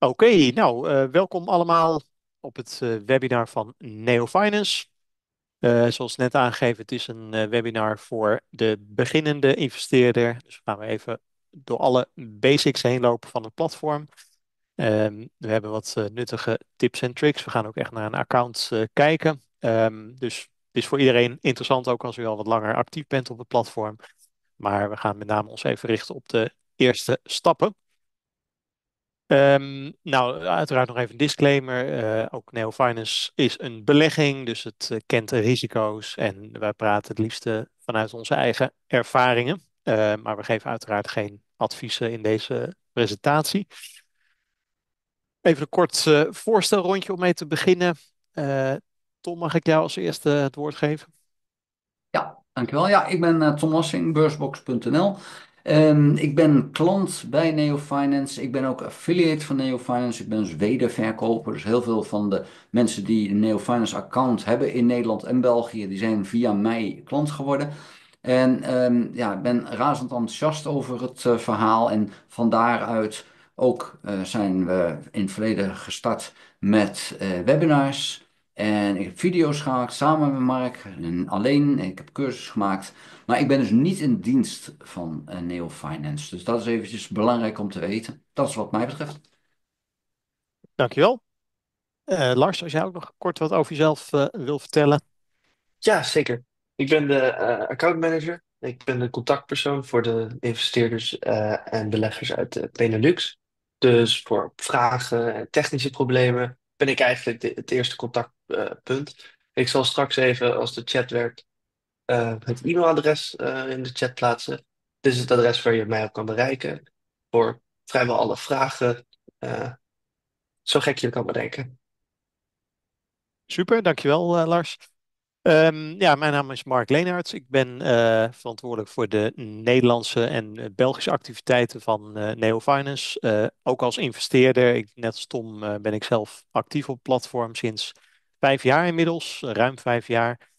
Oké, nou, welkom allemaal op het webinar van Neo Finance. Zoals net aangegeven, het is een webinar voor de beginnende investeerder. Dus gaan we even door alle basics heen lopen van het platform. We hebben wat nuttige tips en tricks. We gaan ook echt naar een account kijken. Dus het is voor iedereen interessant, ook als u al wat langer actief bent op het platform. Maar we gaan met name ons even richten op de eerste stappen. Nou, uiteraard nog even een disclaimer. Ook Neo Finance is een belegging, dus het kent de risico's en wij praten het liefste vanuit onze eigen ervaringen. Maar we geven uiteraard geen adviezen in deze presentatie. Even een kort voorstelrondje om mee te beginnen. Eh, Tom, mag ik jou als eerste het woord geven? Ja, dankjewel. Ja, ik ben Tom Lassing, beursbox.nl. Ik ben klant bij Neo Finance. Ik ben ook affiliate van Neo Finance. Ik ben dus wederverkoper. Dus heel veel van de mensen die een Neo Finance account hebben in Nederland en België, die zijn via mij klant geworden. En ja, ik ben razend enthousiast over het verhaal. En van daaruit ook zijn we in het verleden gestart met webinars. En ik heb video's gemaakt samen met Mark en alleen. En ik heb cursus gemaakt. Maar ik ben dus niet in dienst van Neo Finance. Dus dat is eventjes belangrijk om te weten. Dat is wat mij betreft. Dankjewel. Lars, als jij ook nog kort wat over jezelf wil vertellen. Ja, zeker. Ik ben de account manager. Ik ben de contactpersoon voor de investeerders en beleggers uit de Benelux. Dus voor vragen en technische problemen ben ik eigenlijk het eerste contactpunt. Ik zal straks even, als de chat werkt, het e-mailadres in de chat plaatsen. Dit is het adres waar je mij op kan bereiken voor vrijwel alle vragen, eh, zo gek je kan bedenken. Super, dankjewel Lars. Ja, mijn naam is Mark Leenaerts. Ik ben verantwoordelijk voor de Nederlandse en Belgische activiteiten van Neo Finance. Ook als investeerder, net als Tom, ben ik zelf actief op het platform sinds 5 jaar inmiddels, ruim 5 jaar.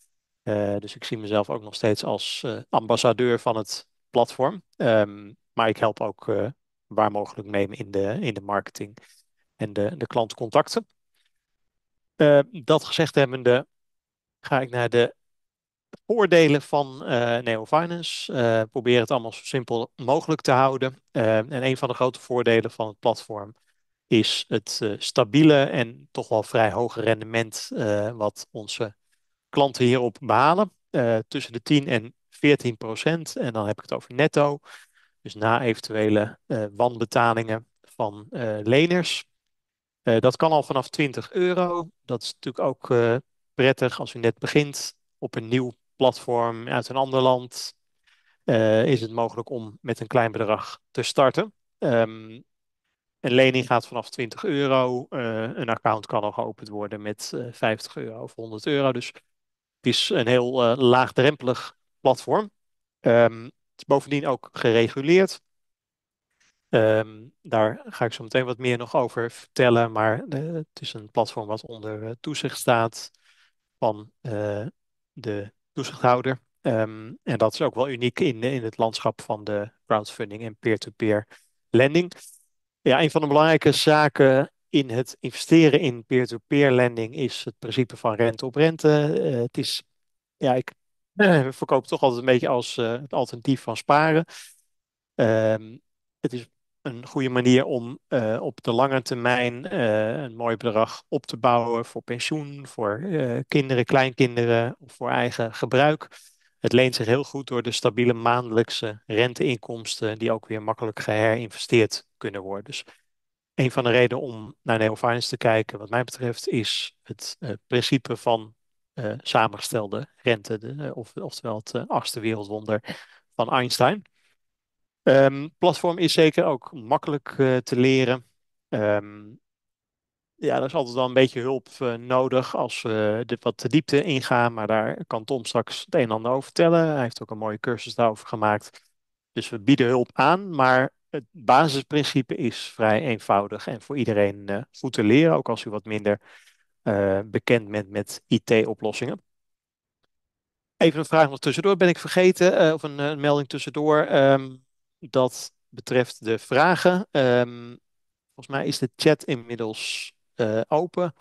Dus ik zie mezelf ook nog steeds als ambassadeur van het platform. Maar ik help ook waar mogelijk mee in de marketing en de klantcontacten. Dat gezegd hebbende, ga ik naar de voordelen van Neo Finance. Probeer het allemaal zo simpel mogelijk te houden. En een van de grote voordelen van het platform is het stabiele en toch wel vrij hoge rendement wat onze klanten hierop behalen. Tussen de 10 en 14%. En dan heb ik het over netto. Dus na eventuele wanbetalingen van leners. Dat kan al vanaf 20 euro. Dat is natuurlijk ook prettig als u net begint op een nieuw platform uit een ander land. Is het mogelijk om met een klein bedrag te starten. Een lening gaat vanaf 20 euro. Een account kan al geopend worden met 50 euro of 100 euro. Dus het is een heel laagdrempelig platform. Het is bovendien ook gereguleerd. Daar ga ik zo meteen wat meer nog over vertellen. Maar het is een platform wat onder toezicht staat van de toezichthouder. En dat is ook wel uniek in het landschap van de crowdfunding en peer-to-peer lending. Ja, een van de belangrijke zaken in het investeren in peer-to-peer lending is het principe van rente op rente. Het is, ja, ik verkoop het toch altijd een beetje als het alternatief van sparen. Ehm, het is een goede manier om op de lange termijn een mooi bedrag op te bouwen voor pensioen, voor kinderen, kleinkinderen of voor eigen gebruik. Het leent zich heel goed door de stabiele maandelijkse renteinkomsten die ook weer makkelijk geherinvesteerd kunnen worden. Dus een van de redenen om naar Neo Finance te kijken, wat mij betreft, is het principe van samengestelde rente, oftewel het achtste wereldwonder van Einstein. Platform is zeker ook makkelijk te leren. Ehm, ja, er is altijd wel een beetje hulp nodig als we wat de diepte ingaan, maar daar kan Tom straks het een en ander over vertellen. Hij heeft ook een mooie cursus daarover gemaakt. Dus we bieden hulp aan, maar het basisprincipe is vrij eenvoudig en voor iedereen goed te leren, ook als u wat minder bekend bent met IT-oplossingen. Even een vraag nog tussendoor, ben ik vergeten, of een melding tussendoor. Dat betreft de vragen. Volgens mij is de chat inmiddels open.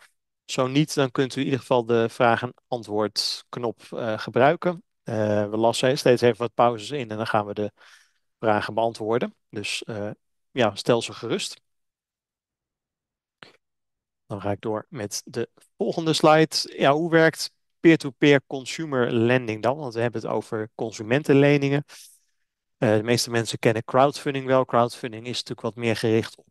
Zo niet, dan kunt u in ieder geval de vraag- en antwoordknop gebruiken. We lassen steeds even wat pauzes in en dan gaan we de vragen beantwoorden. Dus ja, stel ze gerust. Dan ga ik door met de volgende slide. Ja, hoe werkt peer-to-peer consumer lending dan? Want we hebben het over consumentenleningen. De meeste mensen kennen crowdfunding wel. Crowdfunding is natuurlijk wat meer gericht op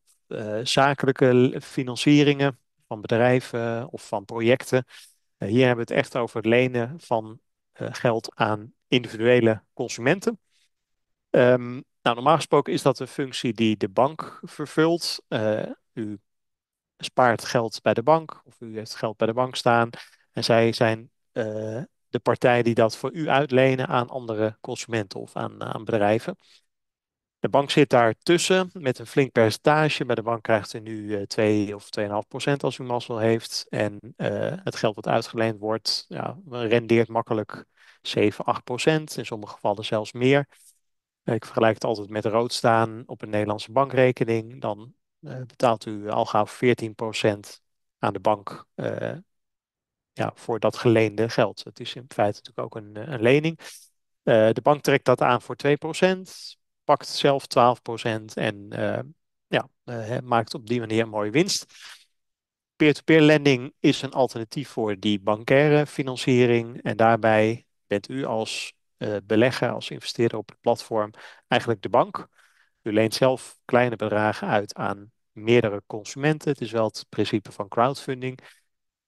zakelijke financieringen van bedrijven of van projecten. Hier hebben we het echt over het lenen van geld aan individuele consumenten. Nou, normaal gesproken is dat een functie die de bank vervult. U spaart geld bij de bank of u heeft geld bij de bank staan. En zij zijn de partij die dat voor u uitlenen aan andere consumenten of aan bedrijven. De bank zit daar tussen met een flink percentage. Bij de bank krijgt u nu 2 of 2,5% als u mazzel heeft. En het geld wat uitgeleend wordt, ja, rendeert makkelijk 7, 8%. In sommige gevallen zelfs meer. Ik vergelijk het altijd met rood staan op een Nederlandse bankrekening. Dan betaalt u al gauw 14% aan de bank ja, voor dat geleende geld. Het is in feite natuurlijk ook een lening. De bank trekt dat aan voor 2%, pakt zelf 12% en ja, maakt op die manier een mooie winst. Peer-to-peer lending is een alternatief voor die bankaire financiering. En daarbij bent u als belegger, als investeerder op het platform, eigenlijk de bank. U leent zelf kleine bedragen uit aan meerdere consumenten. Het is wel het principe van crowdfunding.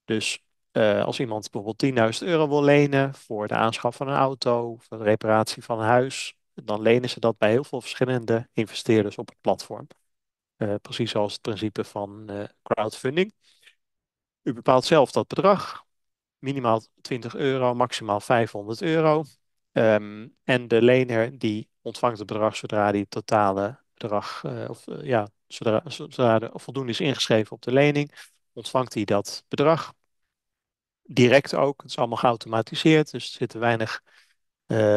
Dus als iemand bijvoorbeeld 10.000 euro wil lenen voor de aanschaf van een auto of de reparatie van een huis, dan lenen ze dat bij heel veel verschillende investeerders op het platform. Precies zoals het principe van crowdfunding. U bepaalt zelf dat bedrag, minimaal 20 euro, maximaal 500 euro. En de lener die ontvangt het bedrag zodra die het totale bedrag, ja, zodra er voldoende is ingeschreven op de lening, ontvangt hij dat bedrag. Direct ook, het is allemaal geautomatiseerd, dus er zitten weinig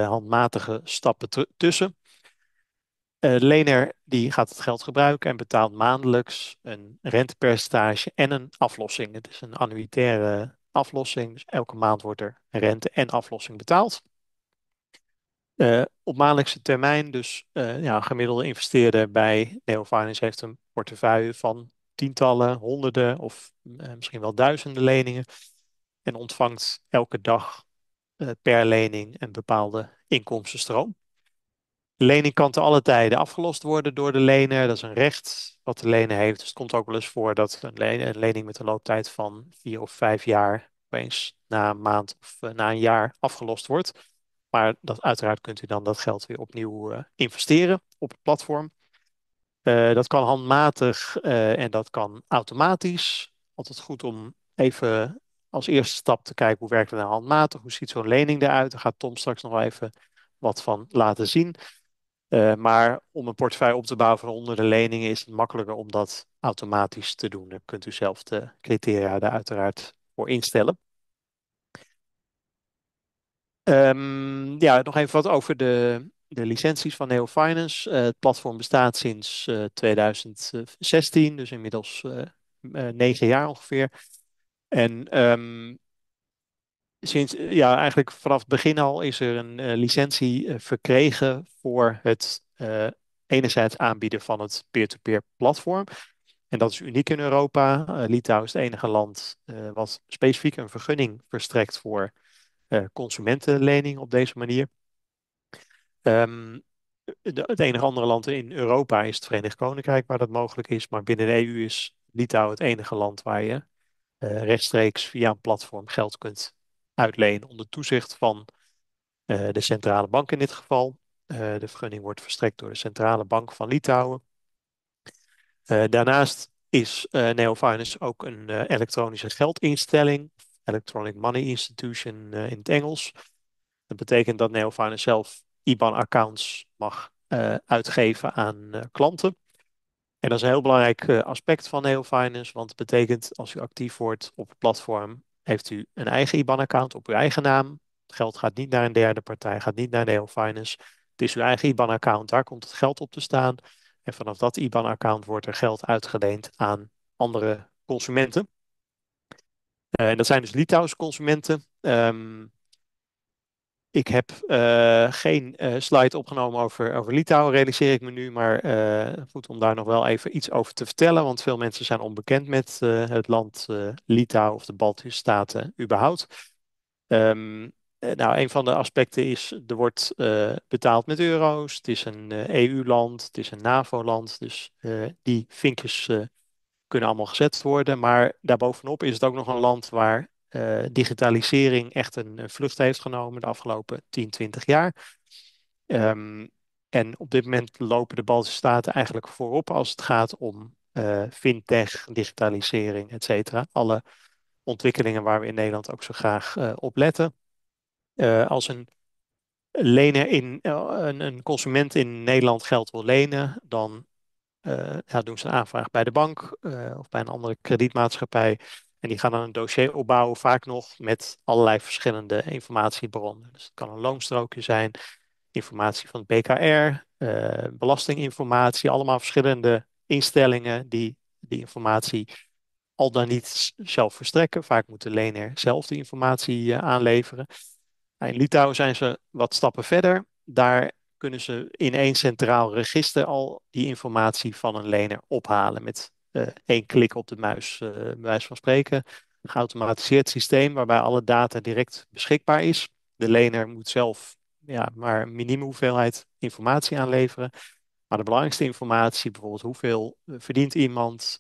handmatige stappen tussen. De lener die gaat het geld gebruiken en betaalt maandelijks een rentepercentage en een aflossing. Het is een annuitaire aflossing, dus elke maand wordt er rente en aflossing betaald. Op maandelijkse termijn, dus ja, een gemiddelde investeerder bij Neofinance heeft een portefeuille van tientallen, honderden of misschien wel duizenden leningen en ontvangt elke dag per lening een bepaalde inkomstenstroom. De lening kan te alle tijden afgelost worden door de lener. Dat is een recht wat de lener heeft. Dus het komt ook wel eens voor dat een lening met een looptijd van 4 of 5 jaar opeens na een maand of na een jaar afgelost wordt. Maar uiteraard kunt u dan dat geld weer opnieuw investeren op het platform. Dat kan handmatig en dat kan automatisch. Altijd goed om even als eerste stap te kijken hoe werkt het nou handmatig. Hoe ziet zo'n lening eruit? Daar gaat Tom straks nog wel even wat van laten zien. Maar om een portefeuille op te bouwen van honderden leningen is het makkelijker om dat automatisch te doen. Dan kunt u zelf de criteria daar uiteraard voor instellen. Ja, nog even wat over de licenties van Neo Finance. Het platform bestaat sinds 2016, dus inmiddels 9 jaar ongeveer. En sinds, ja, eigenlijk vanaf het begin al is er een licentie verkregen voor het enerzijds aanbieden van het peer-to-peer platform. En dat is uniek in Europa. Litouwen is het enige land wat specifiek een vergunning verstrekt voor consumentenlening op deze manier. Het enige andere land in Europa is het Verenigd Koninkrijk waar dat mogelijk is. Maar binnen de EU is Litouwen het enige land waar je rechtstreeks via een platform geld kunt uitlenen onder toezicht van de centrale bank in dit geval. De vergunning wordt verstrekt door de centrale bank van Litouwen. Daarnaast is Neofinance ook een elektronische geldinstelling, Electronic Money Institution in het Engels. Dat betekent dat Neofinance zelf IBAN-accounts mag uitgeven aan klanten. En dat is een heel belangrijk aspect van Neofinance, want het betekent als u actief wordt op het platform, heeft u een eigen IBAN-account op uw eigen naam. Het geld gaat niet naar een derde partij, gaat niet naar Neofinance. Het is uw eigen IBAN-account, daar komt het geld op te staan. En vanaf dat IBAN-account wordt er geld uitgeleend aan andere consumenten. En dat zijn dus Litouwse consumenten. Ik heb geen slide opgenomen over Litouwen, realiseer ik me nu. Maar goed om daar nog wel even iets over te vertellen. Want veel mensen zijn onbekend met het land Litouwen of de Baltische Staten überhaupt. Nou, een van de aspecten is, er wordt betaald met euro's. Het is een EU-land, het is een NAVO-land. Dus die vinkjes kunnen allemaal gezet worden. Maar daarbovenop is het ook nog een land waar digitalisering echt een vlucht heeft genomen de afgelopen 10, 20 jaar. Ehm, en op dit moment lopen de Baltische Staten eigenlijk voorop als het gaat om fintech, digitalisering, et cetera. Alle ontwikkelingen waar we in Nederland ook zo graag op letten. Als een lener een consument in Nederland geld wil lenen, dan ja, doen ze een aanvraag bij de bank of bij een andere kredietmaatschappij. En die gaan dan een dossier opbouwen, vaak nog met allerlei verschillende informatiebronnen. Dus het kan een loonstrookje zijn, informatie van het BKR, belastinginformatie, allemaal verschillende instellingen die die informatie al dan niet zelf verstrekken. Vaak moet de lener zelf die informatie aanleveren. Nou, in Litouwen zijn ze wat stappen verder. Daar kunnen ze in één centraal register al die informatie van een lener ophalen met één klik op de muis, bij wijze van spreken. Een geautomatiseerd systeem waarbij alle data direct beschikbaar is. De lener moet zelf ja, maar een minieme hoeveelheid informatie aanleveren. Maar de belangrijkste informatie, bijvoorbeeld hoeveel verdient iemand,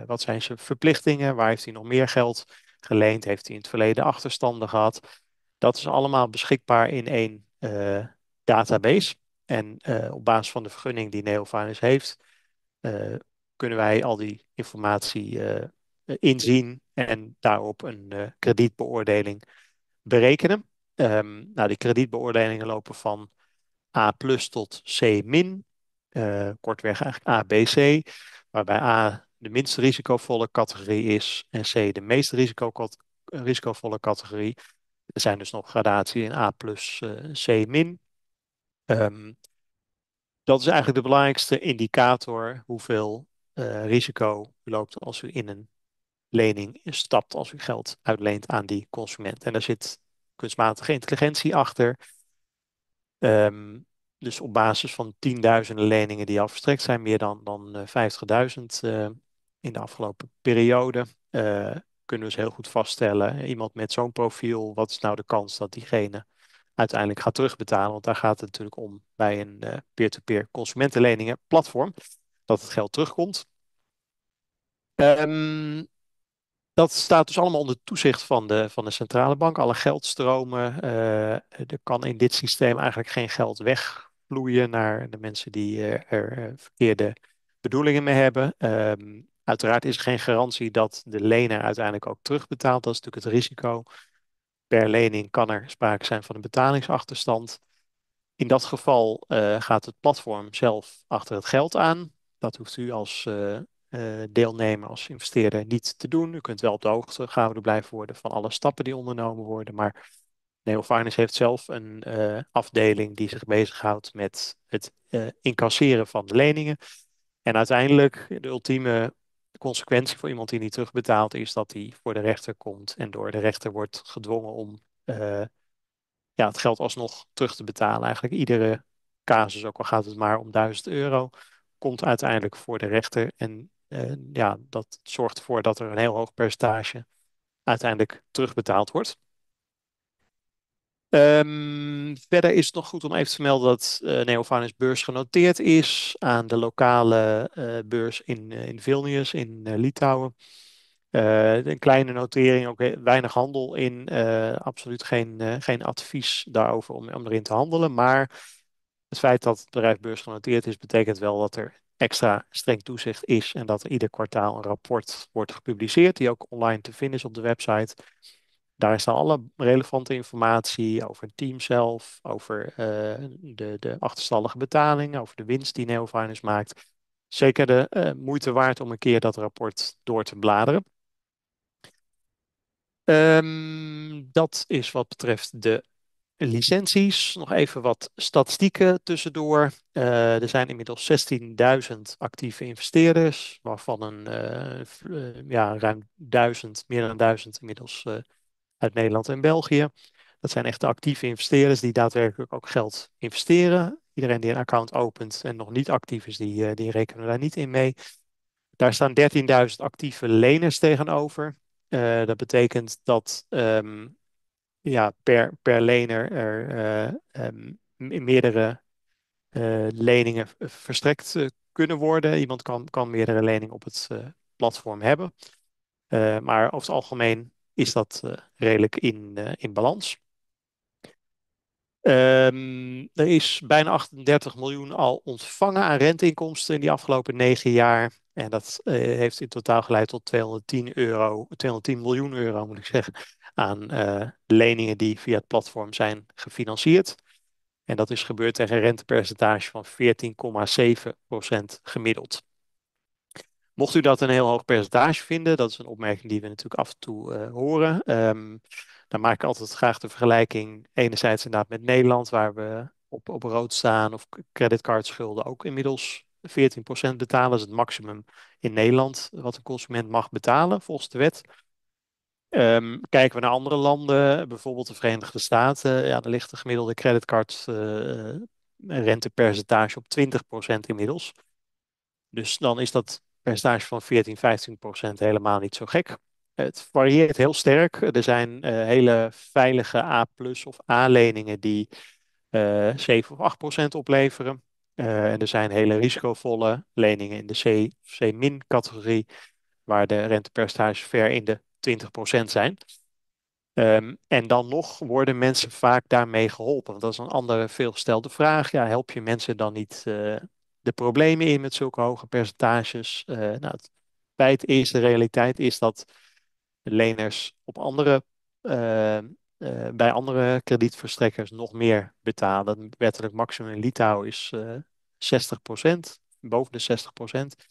wat zijn zijn verplichtingen, waar heeft hij nog meer geld geleend, heeft hij in het verleden achterstanden gehad. Dat is allemaal beschikbaar in één database. En op basis van de vergunning die Neofinance heeft, eh, kunnen wij al die informatie inzien en daarop een kredietbeoordeling berekenen. Nou, die kredietbeoordelingen lopen van A plus tot C min. Kortweg eigenlijk A, B, C. Waarbij A de minst risicovolle categorie is en C de meest risicovolle categorie. Er zijn dus nog gradaties in A plus, C min. Ehm, dat is eigenlijk de belangrijkste indicator hoeveel risico u loopt als u in een lening stapt, als u geld uitleent aan die consument. En daar zit kunstmatige intelligentie achter. Dus op basis van tienduizenden leningen die al verstrekt zijn, meer dan 50.000 in de afgelopen periode, kunnen we dus heel goed vaststellen, iemand met zo'n profiel, wat is nou de kans dat diegene uiteindelijk gaat terugbetalen? Want daar gaat het natuurlijk om bij een peer-to-peer consumentenleningen platform, dat het geld terugkomt. Ehm, Dat staat dus allemaal onder toezicht van de centrale bank. Alle geldstromen. Er kan in dit systeem eigenlijk geen geld wegvloeien naar de mensen die er verkeerde bedoelingen mee hebben. Uiteraard is er geen garantie dat de lener uiteindelijk ook terugbetaalt. Dat is natuurlijk het risico. Per lening kan er sprake zijn van een betalingsachterstand. In dat geval gaat het platform zelf achter het geld aan. Dat hoeft u als deelnemer, als investeerder niet te doen. U kunt wel op de hoogte gehouden blijven worden van alle stappen die ondernomen worden. Maar Neo Finance heeft zelf een afdeling die zich bezighoudt met het incasseren van de leningen. En uiteindelijk de ultieme consequentie voor iemand die niet terugbetaalt is dat hij voor de rechter komt en door de rechter wordt gedwongen om ja, het geld alsnog terug te betalen. Eigenlijk iedere casus, ook al gaat het maar om 1.000 euro, komt uiteindelijk voor de rechter. En ja, dat zorgt ervoor dat er een heel hoog percentage uiteindelijk terugbetaald wordt. Verder is het nog goed om even te vermelden dat Neofinance beursgenoteerd is aan de lokale beurs in Vilnius in Litouwen. Een kleine notering, ook weinig handel in. Absoluut geen advies daarover om erin te handelen. Maar het feit dat het bedrijf beursgenoteerd is, betekent wel dat er extra streng toezicht is en dat er ieder kwartaal een rapport wordt gepubliceerd, die ook online te vinden is op de website. Daar is dan alle relevante informatie over het team zelf, over de achterstallige betalingen, over de winst die Neofinance maakt. Zeker de moeite waard om een keer dat rapport door te bladeren. Dat is wat betreft de licenties, nog even wat statistieken tussendoor. Er zijn inmiddels 16.000 actieve investeerders, waarvan ja, ruim 1000, meer dan 1000 inmiddels uit Nederland en België. Dat zijn echte actieve investeerders die daadwerkelijk ook geld investeren. Iedereen die een account opent en nog niet actief is, die rekenen daar niet in mee. Daar staan 13.000 actieve leners tegenover. Dat betekent dat ja, per lener er meerdere leningen verstrekt kunnen worden. Iemand kan meerdere leningen op het platform hebben. Maar over het algemeen is dat redelijk in balans. Er is bijna 38 miljoen al ontvangen aan renteinkomsten in die afgelopen 9 jaar. En dat heeft in totaal geleid tot 210 miljoen euro, moet ik zeggen, aan leningen die via het platform zijn gefinancierd. En dat is gebeurd tegen een rentepercentage van 14,7% gemiddeld. Mocht u dat een heel hoog percentage vinden, dat is een opmerking die we natuurlijk af en toe horen, dan maak ik altijd graag de vergelijking enerzijds inderdaad met Nederland, waar we op rood staan, of creditcardschulden ook inmiddels 14% betalen. Dat is het maximum in Nederland wat een consument mag betalen volgens de wet. Kijken we naar andere landen, bijvoorbeeld de Verenigde Staten, ja, dan ligt de gemiddelde creditcard rentepercentage op 20% inmiddels. Dus dan is dat percentage van 14-15% helemaal niet zo gek. Het varieert heel sterk. Er zijn hele veilige A+ of A-leningen die 7 of 8% opleveren. En er zijn hele risicovolle leningen in de C- categorie, waar de rentepercentages ver in de 20% zijn. En dan nog worden mensen vaak daarmee geholpen. Want dat is een andere veelgestelde vraag. Ja, help je mensen dan niet de problemen in met zulke hoge percentages? Nou, het feit is, de realiteit is dat leners eh, bij andere kredietverstrekkers nog meer betalen. Het wettelijk maximum in Litouwen is 60%, boven de 60%.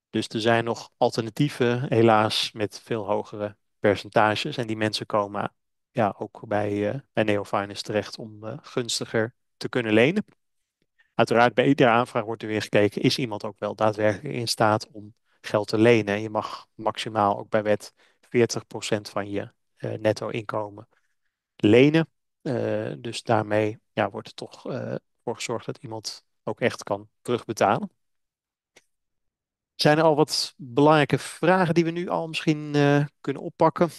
Dus er zijn nog alternatieven, helaas, met veel hogere percentages. En die mensen komen ja, ook bij Neofinance terecht om gunstiger te kunnen lenen. Uiteraard, bij iedere aanvraag wordt er weer gekeken, is iemand ook wel daadwerkelijk in staat om geld te lenen? En je mag maximaal ook bij wet 40% van je netto inkomen lenen. Dus daarmee ja, wordt er toch voor gezorgd dat iemand ook echt kan terugbetalen. Zijn er al wat belangrijke vragen die we nu al misschien kunnen oppakken?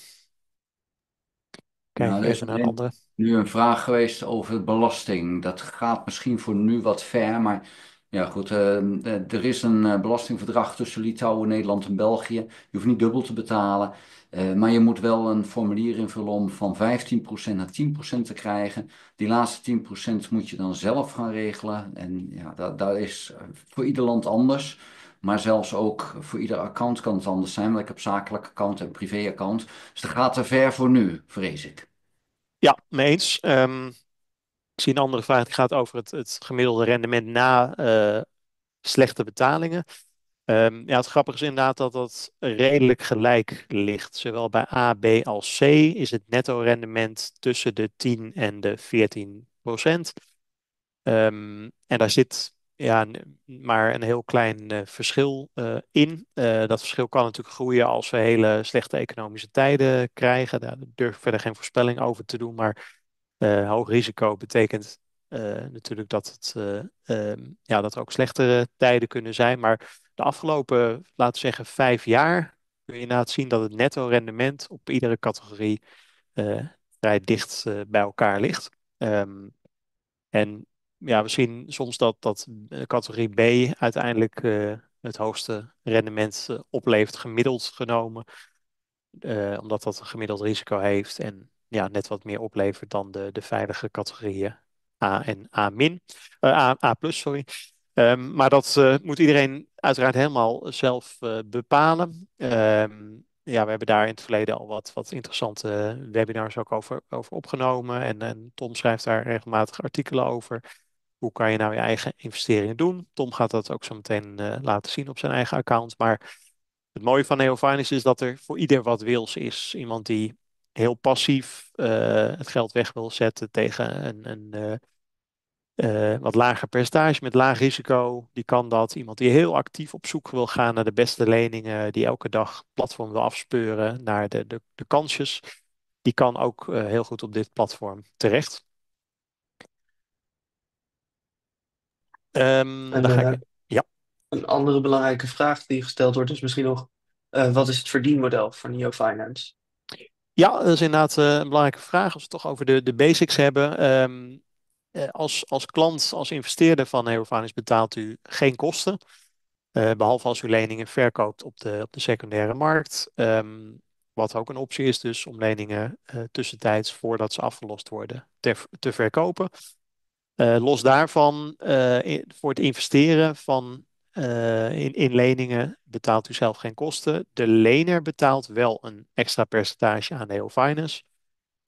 Kijk Nou, er is even naar een alleen andere. nu een vraag geweest over belasting. Dat gaat misschien voor nu wat ver, maar ja goed, er is een belastingverdrag tussen Litouwen, Nederland en België. Je hoeft niet dubbel te betalen, maar je moet wel een formulier invullen om van 15% naar 10% te krijgen. Die laatste 10% moet je dan zelf gaan regelen. En ja, dat is voor ieder land anders. Maar zelfs ook voor ieder account kan het anders zijn. Want ik heb zakelijk account en privé-account. Dus dat gaat te ver voor nu, vrees ik. Ja, mee eens. Ik zie een andere vraag die gaat over het gemiddelde rendement na slechte betalingen. Ja, het grappige is inderdaad dat dat redelijk gelijk ligt. Zowel bij A, B als C is het netto rendement tussen de 10 en de 14%. En daar zit ja, maar een heel klein verschil in. Dat verschil kan natuurlijk groeien als we hele slechte economische tijden krijgen. Daar durf ik verder geen voorspelling over te doen. Maar hoog risico betekent natuurlijk dat ja, dat er ook slechtere tijden kunnen zijn. Maar de afgelopen, laten we zeggen, 5 jaar kun je inderdaad zien dat het netto rendement op iedere categorie vrij dicht bij elkaar ligt. En ja, we zien soms dat categorie B uiteindelijk het hoogste rendement oplevert, gemiddeld genomen. Omdat dat een gemiddeld risico heeft en ja, net wat meer oplevert dan de veilige categorieën A en A min. A plus, sorry. Maar dat moet iedereen uiteraard helemaal zelf bepalen. Ja, we hebben daar in het verleden al wat interessante webinars ook over opgenomen. En Tom schrijft daar regelmatig artikelen over. Hoe kan je nou je eigen investeringen doen? Tom gaat dat ook zo meteen laten zien op zijn eigen account. Maar het mooie van NeoFinance is dat er voor ieder wat wils is. Iemand die heel passief het geld weg wil zetten tegen wat lager percentage met laag risico, die kan dat. Iemand die heel actief op zoek wil gaan naar de beste leningen, die elke dag het platform wil afspeuren naar de kansjes, die kan ook heel goed op dit platform terecht. En Dan ga ik. Ja. een andere belangrijke vraag die gesteld wordt is misschien nog, wat is het verdienmodel voor Neo Finance? Ja, dat is inderdaad een belangrijke vraag als we het toch over de basics hebben. Als klant, als investeerder van Neofanis betaalt u geen kosten. Behalve als u leningen verkoopt op de secundaire markt. Wat ook een optie is dus om leningen tussentijds voordat ze afgelost worden te verkopen. Los daarvan, voor het investeren in leningen betaalt u zelf geen kosten. De lener betaalt wel een extra percentage aan Neo Finance.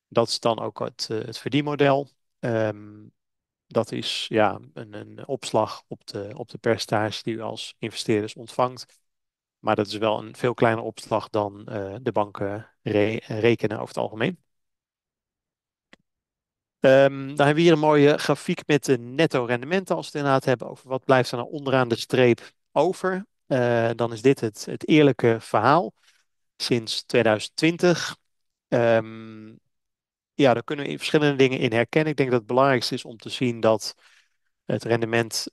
Dat is dan ook het verdienmodel. Ehm, Dat is ja, een opslag op de percentage die u als investeerders ontvangt. Maar dat is wel een veel kleinere opslag dan de banken rekenen over het algemeen. Dan hebben we hier een mooie grafiek met de netto rendementen. Als we het inderdaad hebben over wat blijft er nou onderaan de streep over. Dan is dit het eerlijke verhaal sinds 2020. Ehm, ja, daar kunnen we verschillende dingen in herkennen. Ik denk dat het belangrijkste is om te zien dat het rendement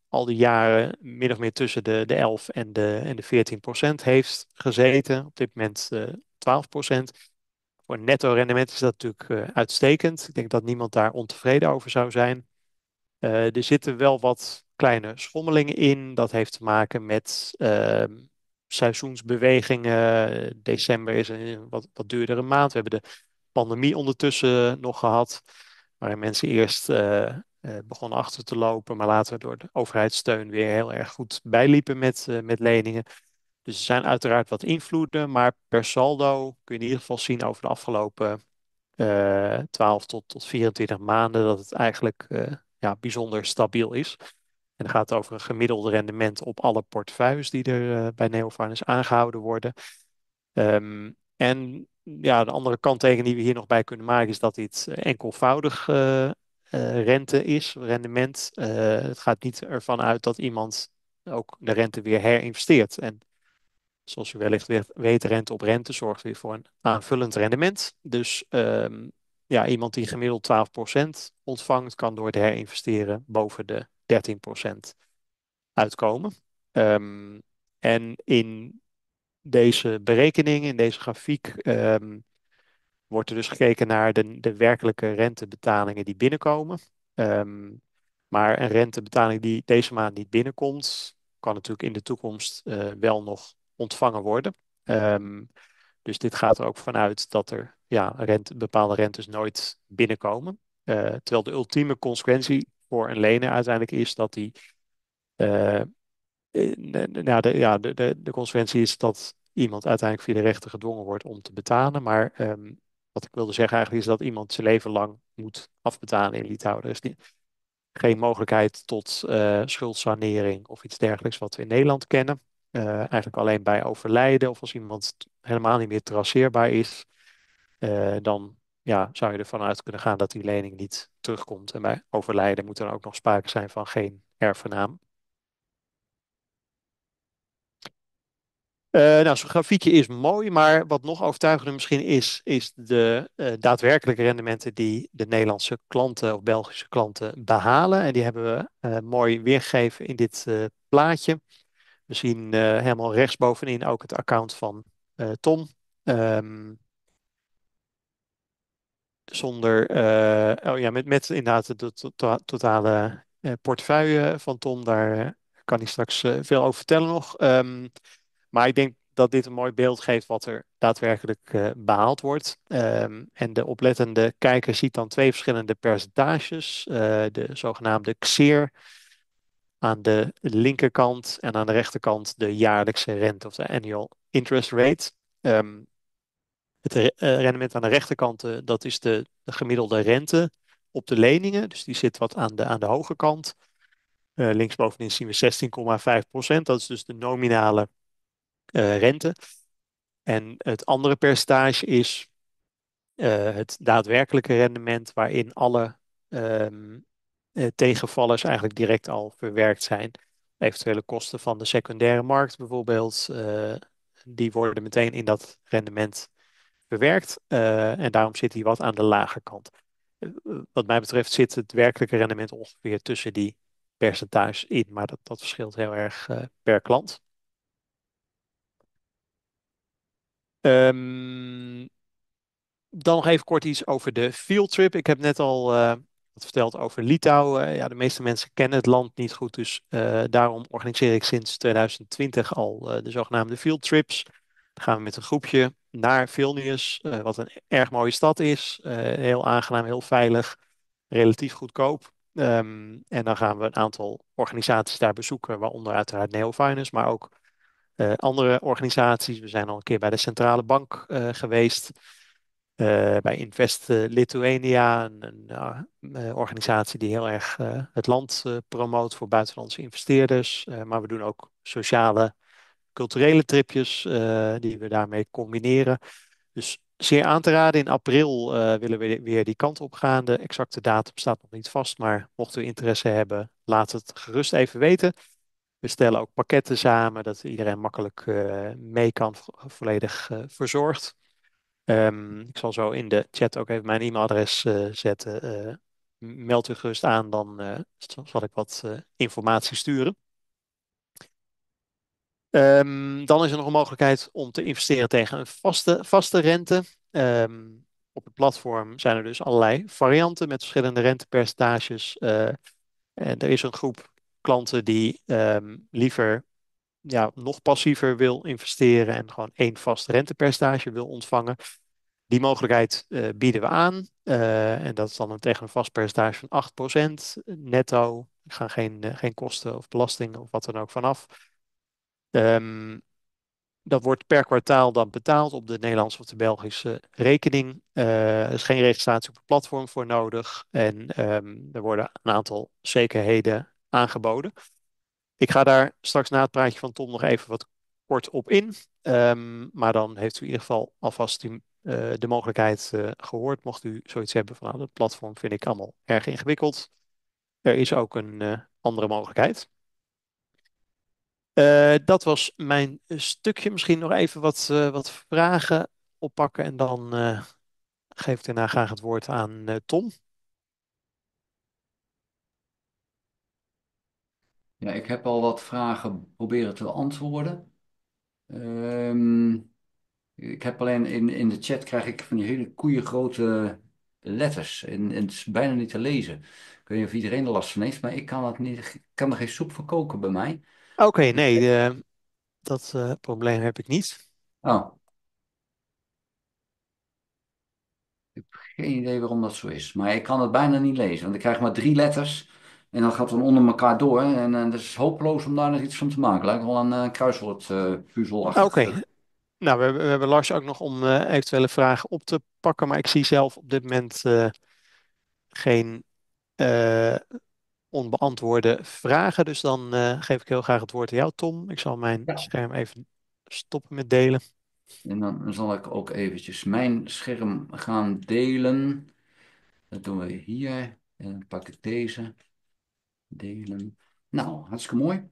al die jaren min of meer tussen de 11 en de 14% heeft gezeten. Op dit moment 12%. Voor een netto rendement is dat natuurlijk uitstekend. Ik denk dat niemand daar ontevreden over zou zijn. Er zitten wel wat kleine schommelingen in. Dat heeft te maken met seizoensbewegingen. December is een wat duurdere maand. We hebben de pandemie ondertussen nog gehad, waarin mensen eerst begonnen achter te lopen, maar later door de overheidssteun weer heel erg goed bijliepen met leningen. Dus er zijn uiteraard wat invloeden, maar per saldo kun je in ieder geval zien over de afgelopen 12 tot 24 maanden dat het eigenlijk ja, bijzonder stabiel is. En dan gaat het over een gemiddelde rendement op alle portefeuilles die er bij Neofinance aangehouden worden. En ja, de andere kanttekening die we hier nog bij kunnen maken is dat dit enkelvoudig rente is, rendement. Het gaat niet ervan uit dat iemand ook de rente weer herinvesteert. En zoals u wellicht weet, rente op rente zorgt weer voor een aanvullend rendement. Dus ja, iemand die gemiddeld 12% ontvangt, kan door het herinvesteren boven de 13% uitkomen. En in deze berekening, in deze grafiek, wordt er dus gekeken naar de werkelijke rentebetalingen die binnenkomen. Ehm, maar een rentebetaling die deze maand niet binnenkomt, kan natuurlijk in de toekomst wel nog ontvangen worden. Ehm, dus dit gaat er ook vanuit dat er ja, bepaalde rentes nooit binnenkomen. Terwijl de ultieme consequentie voor een lener uiteindelijk is dat die nou, de consequentie is dat iemand uiteindelijk via de rechter gedwongen wordt om te betalen. Maar wat ik wilde zeggen eigenlijk is dat iemand zijn leven lang moet afbetalen in Litouwen. Er is geen mogelijkheid tot schuldsanering of iets dergelijks wat we in Nederland kennen. Eigenlijk alleen bij overlijden of als iemand helemaal niet meer traceerbaar is, dan ja, zou je ervan uit kunnen gaan dat die lening niet terugkomt. En bij overlijden moet er ook nog sprake zijn van geen erfgenaam. Nou, zo'n grafiekje is mooi, maar wat nog overtuigender misschien is de daadwerkelijke rendementen die de Nederlandse klanten of Belgische klanten behalen. En die hebben we mooi weergegeven in dit plaatje. We zien helemaal rechtsbovenin ook het account van Tom. Zonder, oh ja, met inderdaad de totale portefeuille van Tom. Daar kan hij straks veel over vertellen nog. Maar ik denk dat dit een mooi beeld geeft wat er daadwerkelijk behaald wordt. En de oplettende kijker ziet dan twee verschillende percentages. De zogenaamde XER aan de linkerkant en aan de rechterkant de jaarlijkse rente of de annual interest rate. Het rendement aan de rechterkant, dat is de gemiddelde rente op de leningen. Dus die zit wat aan de hoge kant. Linksbovenin zien we 16,5%. Dat is dus de nominale rente. En het andere percentage is het daadwerkelijke rendement waarin alle ehm, tegenvallers eigenlijk direct al verwerkt zijn. Eventuele kosten van de secundaire markt bijvoorbeeld, die worden meteen in dat rendement verwerkt. En daarom zit hij wat aan de lage kant. Wat mij betreft zit het werkelijke rendement ongeveer tussen die percentages in, maar dat verschilt heel erg per klant. Ehm, Dan nog even kort iets over de field trip. Ik heb net al wat verteld over Litouwen. Ja, de meeste mensen kennen het land niet goed, dus daarom organiseer ik sinds 2020 al de zogenaamde field trips. Dan gaan we met een groepje naar Vilnius, wat een erg mooie stad is. Heel aangenaam, heel veilig, relatief goedkoop. En dan gaan we een aantal organisaties daar bezoeken, waaronder uiteraard Neo Finance, maar ook andere organisaties. We zijn al een keer bij de Centrale Bank geweest. Bij Invest Lithuania, een organisatie die heel erg het land promoot voor buitenlandse investeerders. Maar we doen ook sociale, culturele tripjes die we daarmee combineren. Dus zeer aan te raden. In april willen we weer die kant op gaan. De exacte datum staat nog niet vast, maar mochten we interesse hebben, laat het gerust even weten. We stellen ook pakketten samen, dat iedereen makkelijk mee kan, volledig verzorgd. Ik zal zo in de chat ook even mijn e-mailadres zetten. Meld u gerust aan, dan zal ik wat informatie sturen. Dan is er nog een mogelijkheid om te investeren tegen een vaste rente. Op het platform zijn er dus allerlei varianten met verschillende rentepercentages. En er is een groep klanten die liever nog passiever wil investeren en gewoon één vast rentepercentage wil ontvangen. Die mogelijkheid bieden we aan. En dat is dan tegen een vast percentage van 8% netto. Er gaan geen kosten of belastingen of wat dan ook vanaf. Ehm, Dat wordt per kwartaal dan betaald op de Nederlandse of de Belgische rekening. Er is geen registratie op het platform voor nodig. En er worden een aantal zekerheden aangeboden. Ik ga daar straks na het praatje van Tom nog even wat kort op in. Maar dan heeft u in ieder geval alvast de mogelijkheid gehoord. Mocht u zoiets hebben van nou, dat platform vind ik allemaal erg ingewikkeld. Er is ook een andere mogelijkheid. Dat was mijn stukje. Misschien nog even wat vragen oppakken en dan geef ik daarna graag het woord aan Tom. Ja, ik heb al wat vragen proberen te beantwoorden. Ehm, ik heb alleen in de chat krijg ik van die hele koeiengrote letters. En het is bijna niet te lezen. Ik weet niet of iedereen er last van heeft, maar ik kan het niet, ik kan er geen soep van koken bij mij. Oké, nee, dat probleem heb ik niet. Oh, ik heb geen idee waarom dat zo is. Maar ik kan het bijna niet lezen, want ik krijg maar 3 letters. En dat gaat dan onder elkaar door. En het is hopeloos om daar nog iets van te maken. Lijkt wel een kruiswoordpuzzelachtig. Oké, nou, we hebben Lars ook nog om eventuele vragen op te pakken, maar ik zie zelf op dit moment geen eh, onbeantwoorde vragen. Dus dan geef ik heel graag het woord aan jou, Tom. Ik zal mijn Ja. scherm even stoppen met delen. En dan zal ik ook eventjes mijn scherm gaan delen. Dat doen we hier. En dan pak ik deze. Delen. Nou, hartstikke mooi.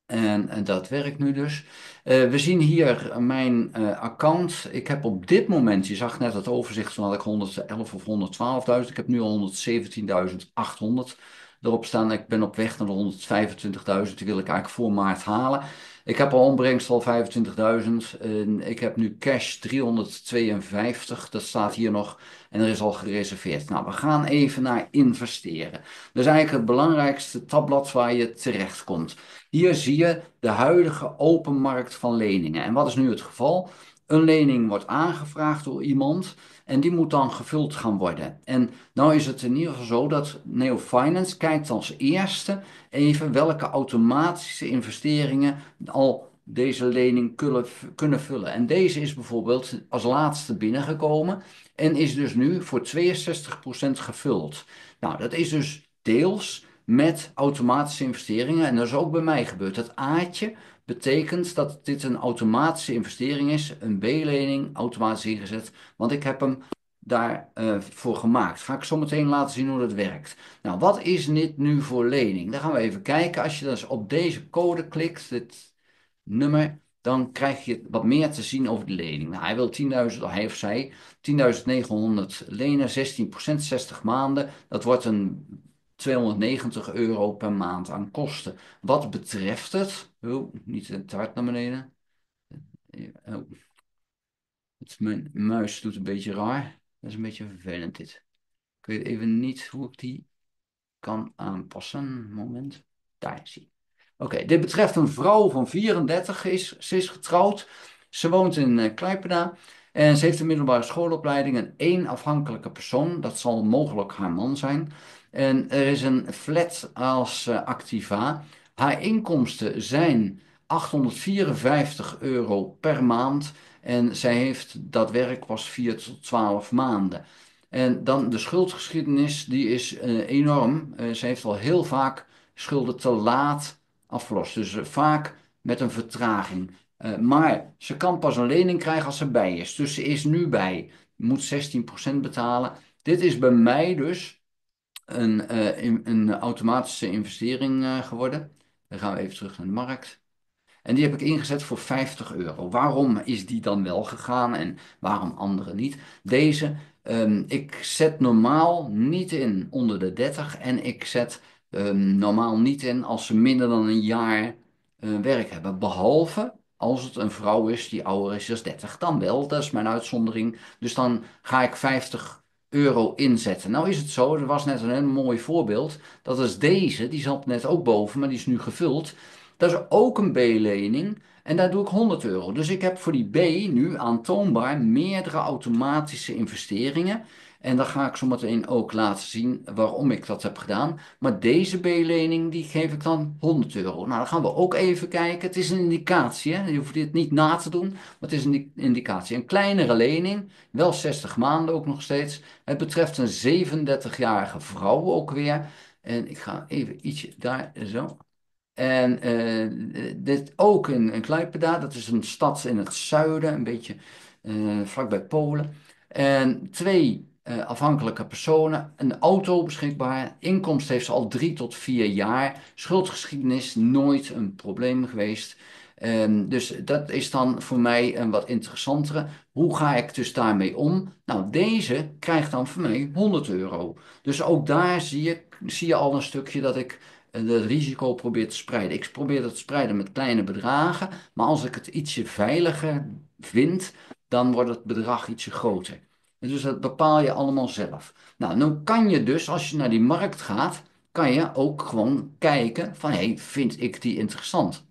En dat werkt nu dus. We zien hier mijn account. Ik heb op dit moment, je zag net het overzicht, van had ik 111 of 112.000. Ik heb nu al 117.800 erop staan. Ik ben op weg naar de 125.000. Die wil ik eigenlijk voor maart halen. Ik heb al opbrengst al 25.000. Ik heb nu cash 352. Dat staat hier nog. En er is al gereserveerd. Nou, we gaan even naar investeren. Dat is eigenlijk het belangrijkste tabblad waar je terecht komt. Hier zie je de huidige open markt van leningen. En wat is nu het geval? Een lening wordt aangevraagd door iemand en die moet dan gevuld gaan worden. En nou is het in ieder geval zo dat Neo Finance kijkt als eerste even welke automatische investeringen al deze lening kunnen vullen. En deze is bijvoorbeeld als laatste binnengekomen en is dus nu voor 62% gevuld. Nou, dat is dus deels met automatische investeringen. En dat is ook bij mij gebeurd. Dat A'tje betekent dat dit een automatische investering is, een B-lening automatisch ingezet, want ik heb hem daarvoor gemaakt. Ga ik zo meteen laten zien hoe dat werkt. Nou, wat is dit nu voor lening? Dan gaan we even kijken. Als je dus op deze code klikt, dit nummer, dan krijg je wat meer te zien over de lening. Nou, hij wil 10.000, hij of zij, 10.900 lenen, 16%, 60 maanden. Dat wordt een €290 per maand aan kosten. Wat betreft het, oh, niet te hard naar beneden. Oh, mijn muis doet een beetje raar. Dat is een beetje vervelend dit. Ik weet even niet hoe ik die kan aanpassen. Moment. Daar is hij. Oké, dit betreft een vrouw van 34. Ze is getrouwd. Ze woont in Klaipeda. En ze heeft een middelbare schoolopleiding en één afhankelijke persoon. Dat zal mogelijk haar man zijn. En er is een flat als activa. Haar inkomsten zijn €854 per maand. En zij heeft, dat werk was 4 tot 12 maanden. En dan de schuldgeschiedenis, die is enorm. Ze heeft al heel vaak schulden te laat afgelost. Dus vaak met een vertraging. Maar ze kan pas een lening krijgen als ze bij is. Dus ze is nu bij. Moet 16% betalen. Dit is bij mij dus een automatische investering geworden. Dan gaan we even terug naar de markt. En die heb ik ingezet voor €50. Waarom is die dan wel gegaan en waarom andere niet? Deze, ik zet normaal niet in onder de 30 en ik zet normaal niet in als ze minder dan een jaar werk hebben. Behalve als het een vrouw is die ouder is dan 30. Dan wel, dat is mijn uitzondering. Dus dan ga ik €50 inzetten. Nou is het zo, er was net een heel mooi voorbeeld. Dat is deze, die zat net ook boven, maar die is nu gevuld. Dat is ook een B-lening en daar doe ik €100. Dus ik heb voor die B nu aantoonbaar meerdere automatische investeringen. En dan ga ik zo meteen ook laten zien waarom ik dat heb gedaan. Maar deze B-lening die geef ik dan €100. Nou, dan gaan we ook even kijken. Het is een indicatie, hè? Je hoeft dit niet na te doen, maar het is een indicatie. Een kleinere lening, wel 60 maanden ook nog steeds. Het betreft een 37-jarige vrouw ook weer. En ik ga even ietsje daar zo. En dit ook in Klaipeda, dat is een stad in het zuiden, een beetje vlakbij Polen. En twee afhankelijke personen, een auto beschikbaar, inkomst heeft ze al 3 tot 4 jaar, schuldgeschiedenis nooit een probleem geweest. Dus dat is dan voor mij een wat interessantere. Hoe ga ik dus daarmee om? Nou, deze krijgt dan voor mij €100. Dus ook daar zie je al een stukje dat ik het risico probeer te spreiden. Ik probeer dat te spreiden met kleine bedragen, maar als ik het ietsje veiliger vind, dan wordt het bedrag ietsje groter. En dus dat bepaal je allemaal zelf. Nou, nu kan je dus, als je naar die markt gaat, kan je ook gewoon kijken van, hé, vind ik die interessant?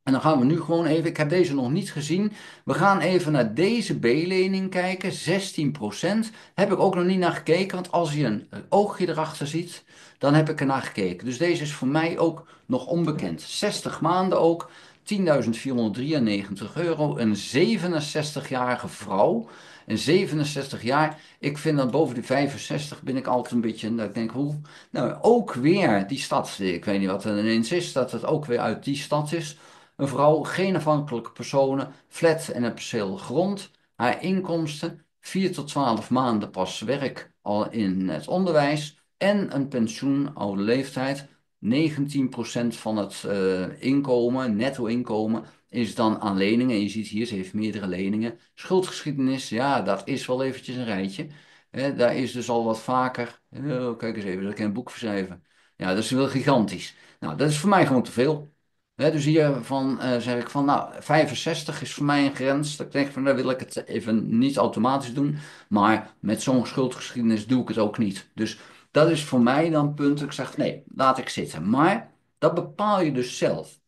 En dan gaan we nu gewoon even, ik heb deze nog niet gezien. We gaan even naar deze B-lening kijken, 16%. Heb ik ook nog niet naar gekeken, want als je een oogje erachter ziet, dan heb ik er naar gekeken. Dus deze is voor mij ook nog onbekend. 60 maanden ook, €10.493. Een 67-jarige vrouw. Een 67 jaar, ik vind dat boven de 65 ben ik altijd een beetje, dat ik denk, hoe? Nou, ook weer die stad, ik weet niet wat er ineens is, dat het ook weer uit die stad is. Een vrouw, geen afhankelijke personen, flat en een perceel grond. Haar inkomsten, 4 tot 12 maanden pas werk al in het onderwijs. En een pensioen, oude leeftijd. 19% van het inkomen, netto inkomen, is dan aan leningen. En je ziet hier, ze heeft meerdere leningen. Schuldgeschiedenis, ja, dat is wel eventjes een rijtje. Daar is dus al wat vaker. Oh, kijk eens even, dat ik een boek verschrijven. Ja, dat is wel gigantisch. Nou, dat is voor mij gewoon te veel. Dus hiervan zeg ik van, nou, 65 is voor mij een grens. Dat ik denk van, dan wil ik het even niet automatisch doen. Maar met zo'n schuldgeschiedenis doe ik het ook niet. Dus dat is voor mij dan het punt. Ik zeg, nee, laat ik zitten. Maar dat bepaal je dus zelf.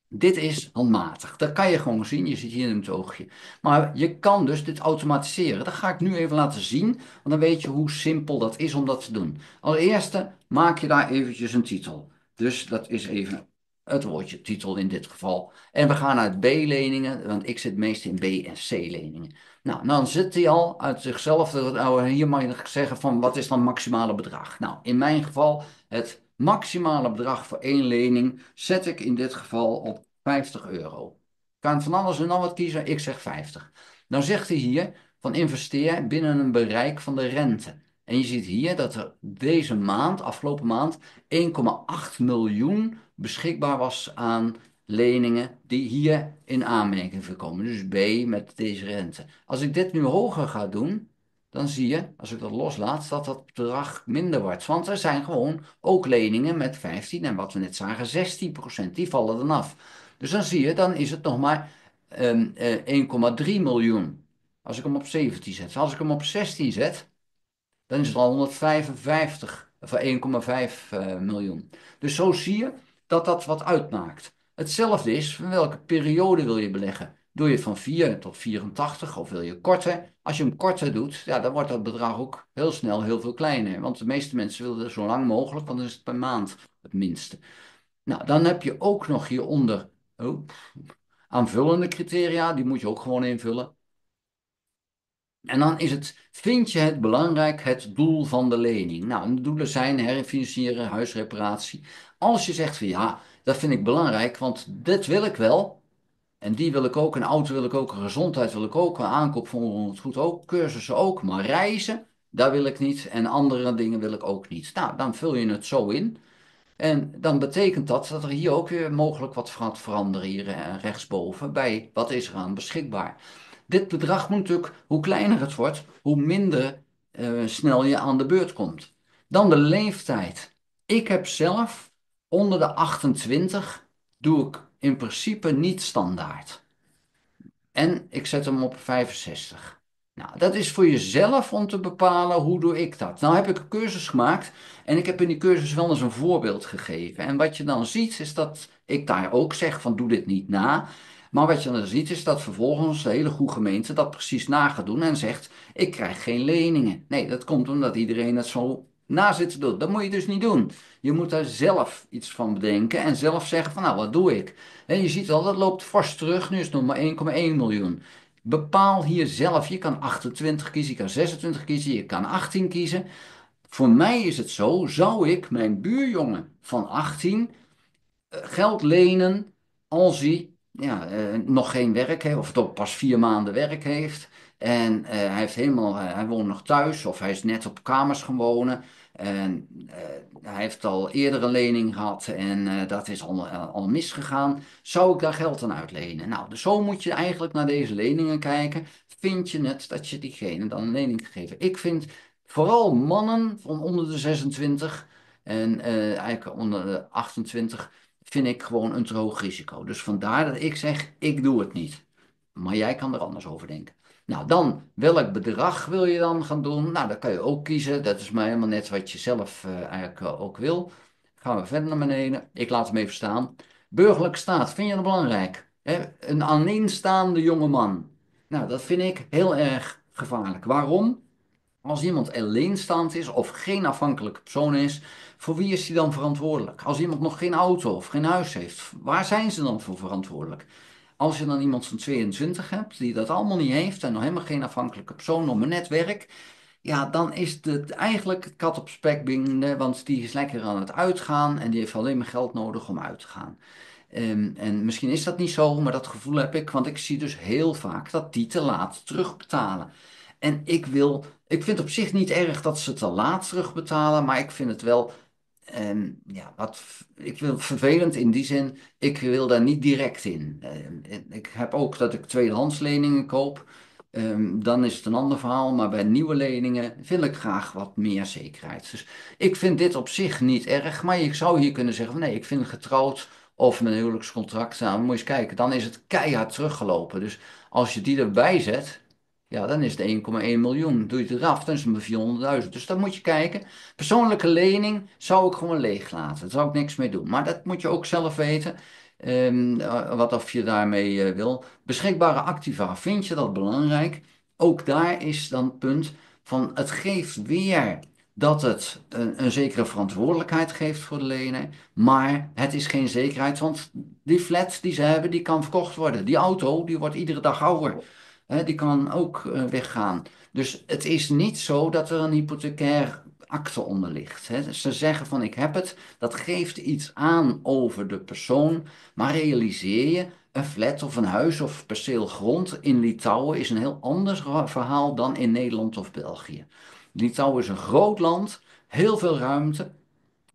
Dit is handmatig. Dat kan je gewoon zien. Je ziet hier in het oogje. Maar je kan dus dit automatiseren. Dat ga ik nu even laten zien. Want dan weet je hoe simpel dat is om dat te doen. Als eerste maak je daar eventjes een titel. Dus dat is even het woordje titel in dit geval. En we gaan uit B-leningen, want ik zit meest in B- en C-leningen. Nou, dan zit hij al uit zichzelf. Nou, hier mag je zeggen van wat is dan het maximale bedrag? Nou, in mijn geval het maximale bedrag voor één lening zet ik in dit geval op €50. Kan van alles en nog wat kiezen, ik zeg 50. Dan zegt hij hier van investeer binnen een bereik van de rente. En je ziet hier dat er deze maand, afgelopen maand, 1,8 miljoen beschikbaar was aan leningen die hier in aanmerking voorkomen. Dus B met deze rente. Als ik dit nu hoger ga doen, dan zie je, als ik dat loslaat, dat dat bedrag minder wordt. Want er zijn gewoon ook leningen met 15 en wat we net zagen, 16%. Die vallen dan af. Dus dan zie je, dan is het nog maar 1,3 miljoen. Als ik hem op 17 zet. Als ik hem op 16 zet, dan is het al 155 voor 1,5 miljoen. Dus zo zie je dat dat wat uitmaakt. Hetzelfde is, van welke periode wil je beleggen? Doe je het van 4 tot 84 of wil je korter? Als je hem korter doet, ja, dan wordt dat bedrag ook heel snel heel veel kleiner. Want de meeste mensen willen zo lang mogelijk, want dan is het per maand het minste. Nou, dan heb je ook nog hieronder aanvullende criteria, die moet je ook gewoon invullen. En dan is het, vind je het belangrijk, het doel van de lening? Nou, de doelen zijn herfinancieren, huisreparatie. Als je zegt van ja, dat vind ik belangrijk, want dit wil ik wel. En die wil ik ook, een auto wil ik ook, een gezondheid wil ik ook, een aankoop van het goed ook, cursussen ook, maar reizen, dat wil ik niet. En andere dingen wil ik ook niet. Nou, dan vul je het zo in. En dan betekent dat er hier ook weer mogelijk wat gaat veranderen hier rechtsboven bij wat is er aan beschikbaar. Dit bedrag moet natuurlijk, hoe kleiner het wordt, hoe minder snel je aan de beurt komt. Dan de leeftijd. Ik heb zelf onder de 28 doe ik in principe niet standaard. En ik zet hem op 65. Nou, dat is voor jezelf om te bepalen hoe doe ik dat. Nou heb ik een cursus gemaakt en ik heb in die cursus wel eens een voorbeeld gegeven. En wat je dan ziet is dat ik daar ook zeg van doe dit niet na. Maar wat je dan ziet is dat vervolgens de hele goede gemeente dat precies na gaat doen en zegt ik krijg geen leningen. Nee, dat komt omdat iedereen het zo na zit te doen. Dat moet je dus niet doen. Je moet daar zelf iets van bedenken en zelf zeggen van nou wat doe ik. En je ziet al, dat loopt fors terug. Nu is het nog maar 1,1 miljoen. Bepaal hier zelf. Je kan 28 kiezen, je kan 26 kiezen, je kan 18 kiezen. Voor mij is het zo, zou ik mijn buurjongen van 18 geld lenen als hij ja, nog geen werk heeft, of toch pas 4 maanden werk heeft. En hij woont nog thuis, of hij is net op kamers gaan wonen. En hij heeft al eerder een lening gehad en dat is al misgegaan. Zou ik daar geld aan uitlenen? Nou, dus zo moet je eigenlijk naar deze leningen kijken. Vind je het dat je diegene dan een lening geeft? Ik vind vooral mannen van onder de 26 en eigenlijk onder de 28 vind ik gewoon een te hoog risico. Dus vandaar dat ik zeg, ik doe het niet. Maar jij kan er anders over denken. Nou, dan, welk bedrag wil je dan gaan doen? Nou, dat kan je ook kiezen. Dat is maar helemaal net wat je zelf eigenlijk ook wil. Gaan we verder naar beneden. Ik laat hem even staan. Burgerlijke staat, vind je dat belangrijk? Hè? Een alleenstaande jonge man. Nou, dat vind ik heel erg gevaarlijk. Waarom? Als iemand alleenstaand is of geen afhankelijke persoon is, voor wie is hij dan verantwoordelijk? Als iemand nog geen auto of geen huis heeft, waar zijn ze dan voor verantwoordelijk? Als je dan iemand van 22 hebt die dat allemaal niet heeft en nog helemaal geen afhankelijke persoon, nog maar net werk, ja, dan is het eigenlijk kat op spek binden, want die is lekker aan het uitgaan en die heeft alleen maar geld nodig om uit te gaan. En misschien is dat niet zo, maar dat gevoel heb ik, want ik zie dus heel vaak dat die te laat terugbetalen. En ik vind op zich niet erg dat ze te laat terugbetalen, maar ik vind het wel, ja, ik wil vervelend in die zin, ik wil daar niet direct in. Ik heb ook dat ik tweedehands leningen koop, dan is het een ander verhaal, maar bij nieuwe leningen wil ik graag wat meer zekerheid. Dus ik vind dit op zich niet erg, maar je zou hier kunnen zeggen van nee, ik vind getrouwd of met een huwelijkscontract, nou, moet je eens kijken, dan is het keihard teruggelopen. Dus als je die erbij zet, ja, dan is het 1,1 miljoen. Doe je het eraf, dan is het maar 400.000. Dus dan moet je kijken. Persoonlijke lening zou ik gewoon leeg laten. Daar zou ik niks mee doen. Maar dat moet je ook zelf weten. Wat of je daarmee wil. Beschikbare activa, vind je dat belangrijk? Ook daar is dan het punt van het geeft weer dat het een zekere verantwoordelijkheid geeft voor de lener. Maar het is geen zekerheid, want die flat die ze hebben, die kan verkocht worden. Die auto, die wordt iedere dag ouder. Die kan ook weggaan. Dus het is niet zo dat er een hypothecair akte onder ligt. Hè. Ze zeggen van ik heb het, dat geeft iets aan over de persoon, maar realiseer je, een flat of een huis of perceel grond in Litouwen is een heel ander verhaal dan in Nederland of België. Litouwen is een groot land, heel veel ruimte.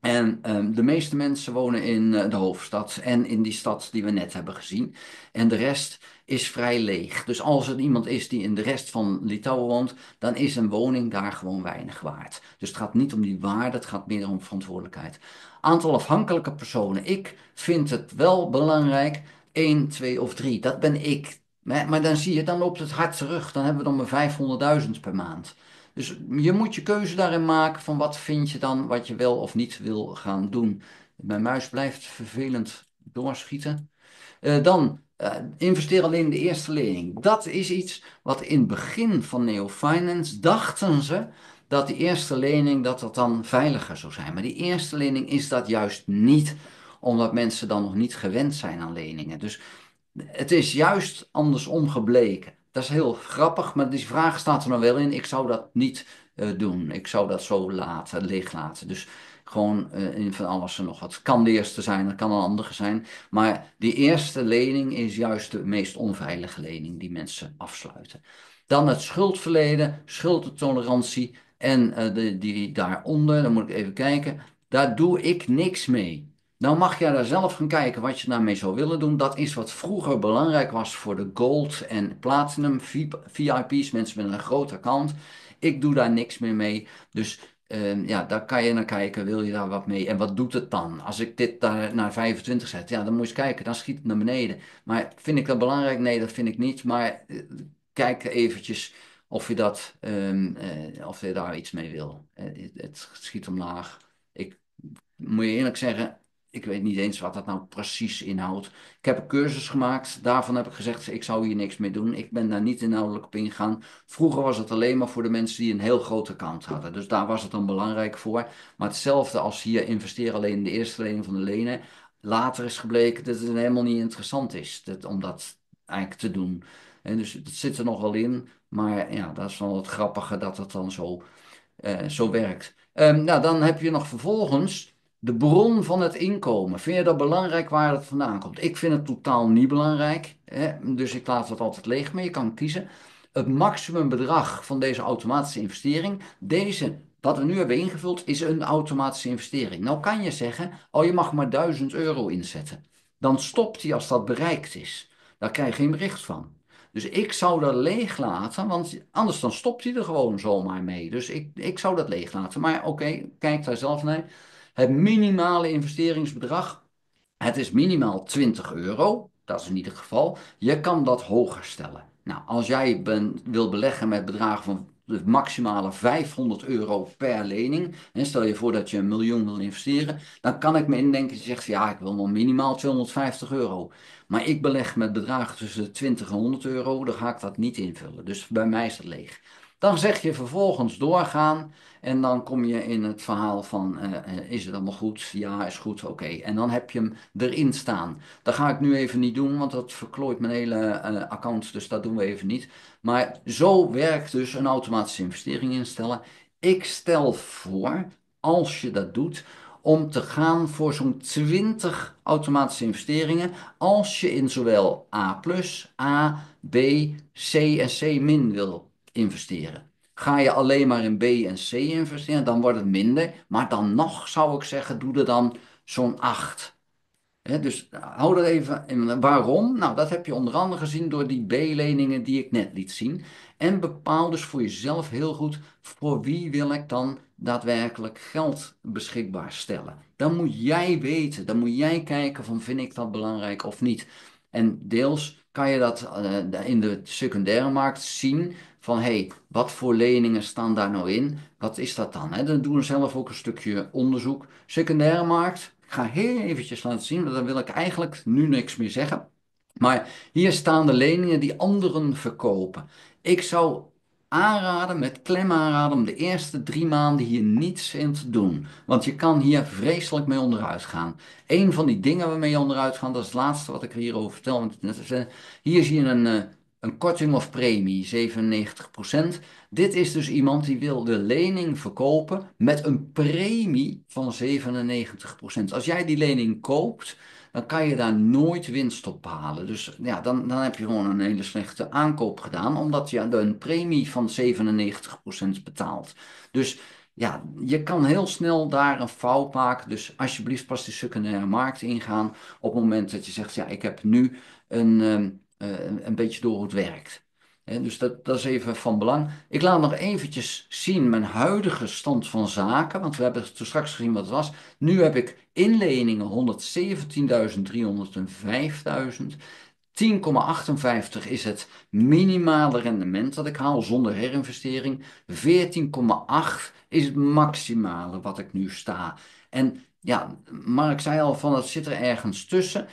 En de meeste mensen wonen in de hoofdstad en in die stad die we net hebben gezien. En de rest is vrij leeg. Dus als er iemand is die in de rest van Litouwen woont, dan is een woning daar gewoon weinig waard. Dus het gaat niet om die waarde, het gaat meer om verantwoordelijkheid. Aantal afhankelijke personen. Ik vind het wel belangrijk, 1, 2 of 3. Dat ben ik. Maar dan zie je, dan loopt het hard terug. Dan hebben we dan maar 500.000 per maand. Dus je moet je keuze daarin maken van wat vind je dan wat je wel of niet wil gaan doen. Mijn muis blijft vervelend doorschieten. Dan investeer alleen in de eerste lening. Dat is iets wat in het begin van Neo Finance dachten ze dat die eerste lening dat dan veiliger zou zijn. Maar die eerste lening is dat juist niet, omdat mensen dan nog niet gewend zijn aan leningen. Dus het is juist andersom gebleken. Dat is heel grappig, maar die vraag staat er nog wel in. Ik zou dat niet doen. Ik zou dat zo laten, leeg laten. Dus gewoon in van alles en nog wat. Het kan de eerste zijn, het kan een andere zijn. Maar die eerste lening is juist de meest onveilige lening die mensen afsluiten. Dan het schuldverleden, schuldentolerantie en die daaronder, dan moet ik even kijken. Daar doe ik niks mee. Nou mag jij daar zelf gaan kijken wat je daarmee zou willen doen. Dat is wat vroeger belangrijk was voor de gold en platinum VIP's, mensen met een groot account. Ik doe daar niks meer mee. Dus ja, daar kan je naar kijken. Wil je daar wat mee? En wat doet het dan? Als ik dit daar naar 25 zet, ja, dan moet je eens kijken. Dan schiet het naar beneden. Maar vind ik dat belangrijk? Nee, dat vind ik niet. Maar kijk eventjes of je daar iets mee wil. Het schiet omlaag. Ik moet je eerlijk zeggen, ik weet niet eens wat dat nou precies inhoudt. Ik heb een cursus gemaakt, daarvan heb ik gezegd, ik zou hier niks mee doen. Ik ben daar niet inhoudelijk op ingegaan. Vroeger was het alleen maar voor de mensen die een heel groot account hadden. Dus daar was het dan belangrijk voor. Maar hetzelfde als hier investeren alleen in de eerste lening van de lenen. Later is gebleken dat het helemaal niet interessant is om dat eigenlijk te doen. En dus het zit er nog wel in. Maar ja, dat is wel het grappige dat het dan zo werkt. Nou, dan heb je nog vervolgens de bron van het inkomen. Vind je dat belangrijk waar het vandaan komt? Ik vind het totaal niet belangrijk. Dus ik laat het altijd leeg. Maar je kan kiezen. Het maximumbedrag van deze automatische investering. Deze, wat we nu hebben ingevuld, is een automatische investering. Nou kan je zeggen, oh je mag maar 1.000 euro inzetten. Dan stopt hij als dat bereikt is. Daar krijg je geen bericht van. Dus ik zou dat leeg laten, want anders dan stopt hij er gewoon zomaar mee. Dus ik zou dat leeg laten. Maar oké, kijk daar zelf naar. Het minimale investeringsbedrag, het is minimaal 20 euro. Dat is in ieder geval. Je kan dat hoger stellen. Nou, als jij wil beleggen met bedragen van de maximale 500 euro per lening. En stel je voor dat je 1.000.000 wil investeren. Dan kan ik me indenken dat je zegt, ja, ik wil nog minimaal 250 euro. Maar ik beleg met bedragen tussen de 20 en 100 euro, dan ga ik dat niet invullen. Dus bij mij is het leeg. Dan zeg je vervolgens doorgaan en dan kom je in het verhaal van is het allemaal goed? Ja, is goed, oké. En dan heb je hem erin staan. Dat ga ik nu even niet doen, want dat verklooit mijn hele account, dus dat doen we even niet. Maar zo werkt dus een automatische investering instellen. Ik stel voor, als je dat doet, om te gaan voor zo'n 20 automatische investeringen als je in zowel A+, A, B, C en C- wil investeren. Ga je alleen maar in B en C investeren, dan wordt het minder. Maar dan nog zou ik zeggen, doe er dan zo'n 8. Dus hou dat even in. Waarom? Nou, dat heb je onder andere gezien door die B-leningen die ik net liet zien. En bepaal dus voor jezelf heel goed voor wie wil ik dan daadwerkelijk geld beschikbaar stellen. Dan moet jij weten, dan moet jij kijken van vind ik dat belangrijk of niet. En deels kan je dat in de secundaire markt zien van hey, wat voor leningen staan daar nou in? Wat is dat dan? Dan doen we zelf ook een stukje onderzoek. Secundaire markt. Ik ga heel eventjes laten zien, want dan wil ik eigenlijk nu niks meer zeggen. Maar hier staan de leningen die anderen verkopen. Ik zou aanraden, met klem aanraden, om de eerste 3 maanden hier niets in te doen. Want je kan hier vreselijk mee onderuit gaan. Een van die dingen waarmee je onderuit gaat, dat is het laatste wat ik hierover vertel. Want hier zie je een korting of premie, 97%. Dit is dus iemand die wil de lening verkopen met een premie van 97%. Als jij die lening koopt, dan kan je daar nooit winst op halen. Dus ja, dan heb je gewoon een hele slechte aankoop gedaan, omdat je een premie van 97% betaalt. Dus ja, je kan heel snel daar een fout maken. Dus alsjeblieft pas de secundaire markt ingaan op het moment dat je zegt, ja, ik heb nu een, een beetje door hoe het werkt. Dus dat is even van belang. Ik laat nog eventjes zien mijn huidige stand van zaken, want we hebben toen straks gezien wat het was. Nu heb ik inleningen 117.305.000. 10,58 is het minimale rendement dat ik haal zonder herinvestering. 14,8 is het maximale wat ik nu sta. En ja, Mark zei al van het zit er ergens tussen.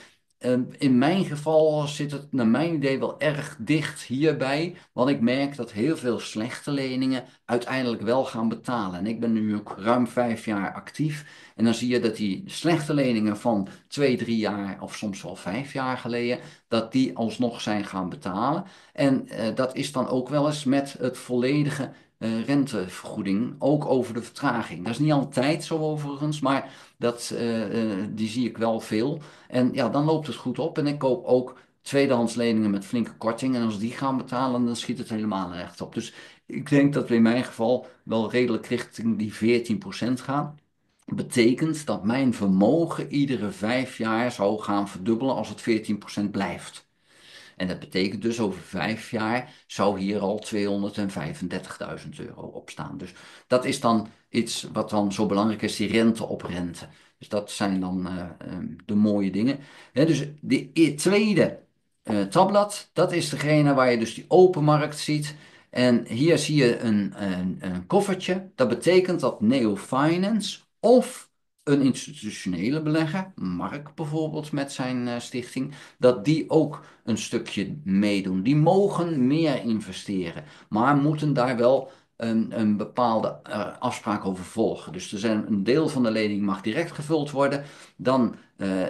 In mijn geval zit het naar mijn idee wel erg dicht hierbij, want ik merk dat heel veel slechte leningen uiteindelijk wel gaan betalen. En ik ben nu ook ruim 5 jaar actief en dan zie je dat die slechte leningen van 2, 3 jaar of soms wel 5 jaar geleden, dat die alsnog zijn gaan betalen. En dat is dan ook wel eens met het volledige rentevergoeding, ook over de vertraging. Dat is niet altijd zo overigens, maar die zie ik wel veel. En ja, dan loopt het goed op. En ik koop ook tweedehands leningen met flinke korting. En als die gaan betalen, dan schiet het helemaal recht op. Dus ik denk dat we in mijn geval wel redelijk richting die 14% gaan. Betekent dat mijn vermogen iedere 5 jaar zou gaan verdubbelen als het 14% blijft. En dat betekent dus over 5 jaar zou hier al 235.000 euro op staan. Dus dat is dan iets wat dan zo belangrijk is, die rente op rente. Dus dat zijn dan de mooie dingen. Dus de tweede tabblad, dat is degene waar je dus die open markt ziet. En hier zie je een koffertje. Dat betekent dat Neo Finance of een institutionele belegger, Mark bijvoorbeeld met zijn stichting, dat die ook een stukje meedoen. Die mogen meer investeren, maar moeten daar wel een bepaalde afspraak over volgen. Dus er zijn een deel van de lening mag direct gevuld worden. Dan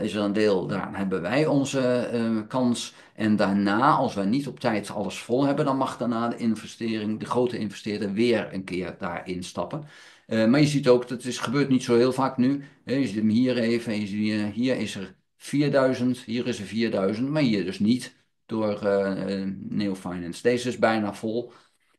is er een deel, daar hebben wij onze kans. En daarna, als wij niet op tijd alles vol hebben, dan mag daarna de grote investeerder weer een keer daarin stappen. Maar je ziet ook, gebeurt niet zo heel vaak nu. Je ziet hem hier even, en je ziet, hier is er 4000, hier is er 4000, maar hier dus niet door Neo Finance. Deze is bijna vol.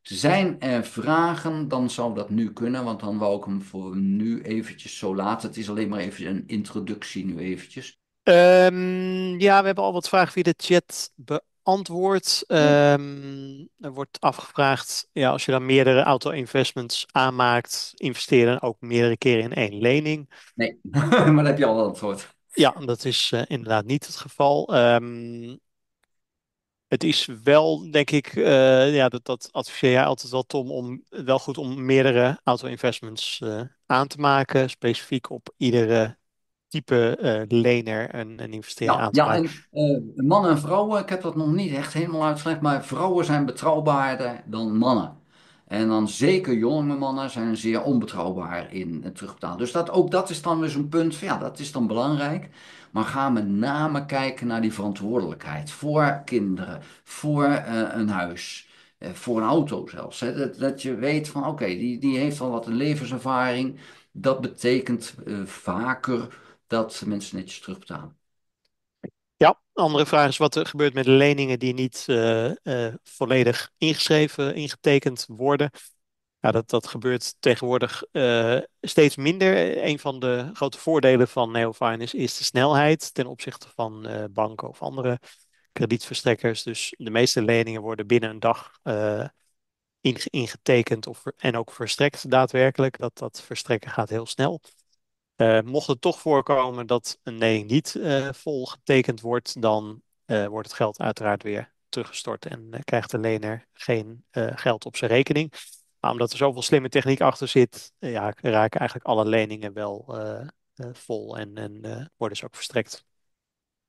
Zijn er vragen, dan zou dat nu kunnen, want dan wou ik hem voor nu eventjes zo laten. Het is alleen maar even een introductie nu eventjes. Ja, we hebben al wat vragen via de chat beantwoord. Er wordt afgevraagd, ja, als je dan meerdere auto-investments aanmaakt, investeren ook meerdere keren in één lening. Nee, maar dat heb je al antwoord. Ja, dat is inderdaad niet het geval. Het is wel, denk ik, ja, dat adviseer jij altijd wel, Tom, wel goed om meerdere auto-investments aan te maken, specifiek op iedere type lener een investering Ja, aan te ja, maken. en mannen en vrouwen, ik heb dat nog niet echt helemaal uitgelegd, maar vrouwen zijn betrouwbaarder dan mannen. En dan zeker jonge mannen zijn zeer onbetrouwbaar in het terugbetalen. Dus ook dat is dan weer zo'n punt van, ja, dat is dan belangrijk. Maar ga met name kijken naar die verantwoordelijkheid voor kinderen, voor een huis, voor een auto zelfs. Hè. Dat je weet van, oké, die heeft al wat levenservaring. Dat betekent vaker dat mensen netjes terugbetalen. Ja, andere vraag is wat er gebeurt met leningen die niet volledig ingeschreven, ingetekend worden. Ja, dat gebeurt tegenwoordig steeds minder. Een van de grote voordelen van NeoFinance is de snelheid ten opzichte van banken of andere kredietverstrekkers. Dus de meeste leningen worden binnen een dag ingetekend en ook verstrekt daadwerkelijk. Dat verstrekken gaat heel snel. Mocht het toch voorkomen dat een lening niet vol getekend wordt, dan wordt het geld uiteraard weer teruggestort en krijgt de lener geen geld op zijn rekening. Maar omdat er zoveel slimme techniek achter zit, ja, raken eigenlijk alle leningen wel vol en worden ze ook verstrekt.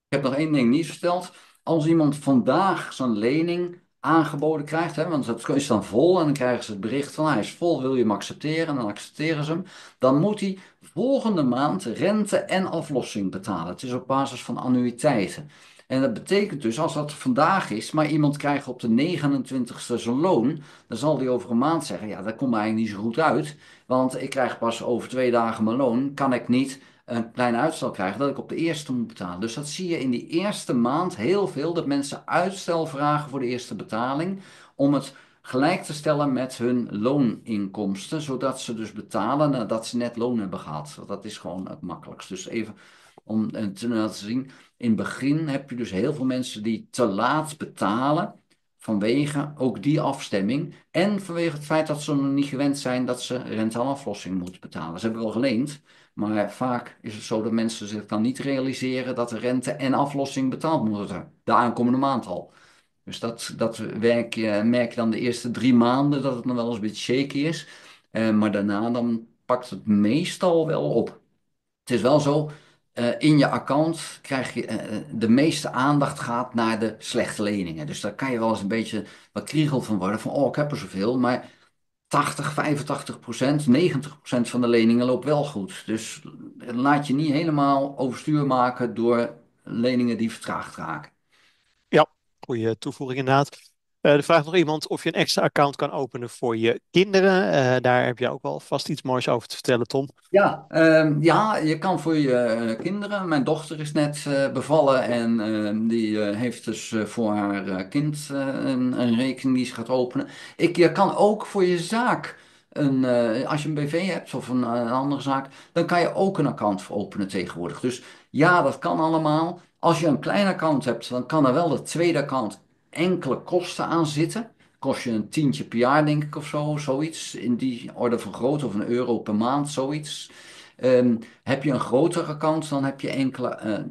Ik heb nog één ding niet verteld. Als iemand vandaag zijn lening aangeboden krijgt, hè, want het is dan vol en dan krijgen ze het bericht van hij is vol, wil je hem accepteren? En dan accepteren ze hem. Dan moet hij volgende maand rente en aflossing betalen. Het is op basis van annuïteiten. En dat betekent dus, als dat vandaag is, maar iemand krijgt op de 29ste zijn loon, dan zal die over een maand zeggen, ja, dat komt mij eigenlijk niet zo goed uit, want ik krijg pas over 2 dagen mijn loon, kan ik niet een klein uitstel krijgen dat ik op de eerste moet betalen. Dus dat zie je in die eerste maand heel veel, dat mensen uitstel vragen voor de eerste betaling, om het gelijk te stellen met hun looninkomsten, zodat ze dus betalen nadat ze net loon hebben gehad. Dat is gewoon het makkelijkst. Dus even om te laten zien, in het begin heb je dus heel veel mensen die te laat betalen vanwege ook die afstemming en vanwege het feit dat ze nog niet gewend zijn dat ze rente en aflossing moeten betalen. Ze hebben wel geleend, maar vaak is het zo dat mensen zich dan niet realiseren dat de rente en aflossing betaald moeten worden, de aankomende maand al. Dus dat merk je dan de eerste 3 maanden dat het nog wel eens een beetje shaky is. Maar daarna dan pakt het meestal wel op. Het is wel zo, in je account krijg je de meeste aandacht gaat naar de slechte leningen. Dus daar kan je wel eens een beetje wat kriegel van worden. Van, oh, ik heb er zoveel. Maar 80, 85%, 90% van de leningen loopt wel goed. Dus laat je niet helemaal overstuur maken door leningen die vertraagd raken. Ja, goede toevoeging inderdaad. Er vraagt nog iemand of je een extra account kan openen voor je kinderen. Daar heb je ook wel vast iets moois over te vertellen, Tom. Ja, ja, je kan voor je kinderen. Mijn dochter is net bevallen en die heeft dus voor haar kind een rekening die ze gaat openen. Je kan ook voor je zaak, als je een BV hebt of een andere zaak, dan kan je ook een account voor openen tegenwoordig. Dus ja, dat kan allemaal. Als je een klein account hebt, dan kan er wel de tweede account enkele kosten aan zitten. Kost je een tientje per jaar, denk ik, of zo, zoiets. In die orde van grootte, of €1 per maand, zoiets. Heb je een groter account, dan heb je enkele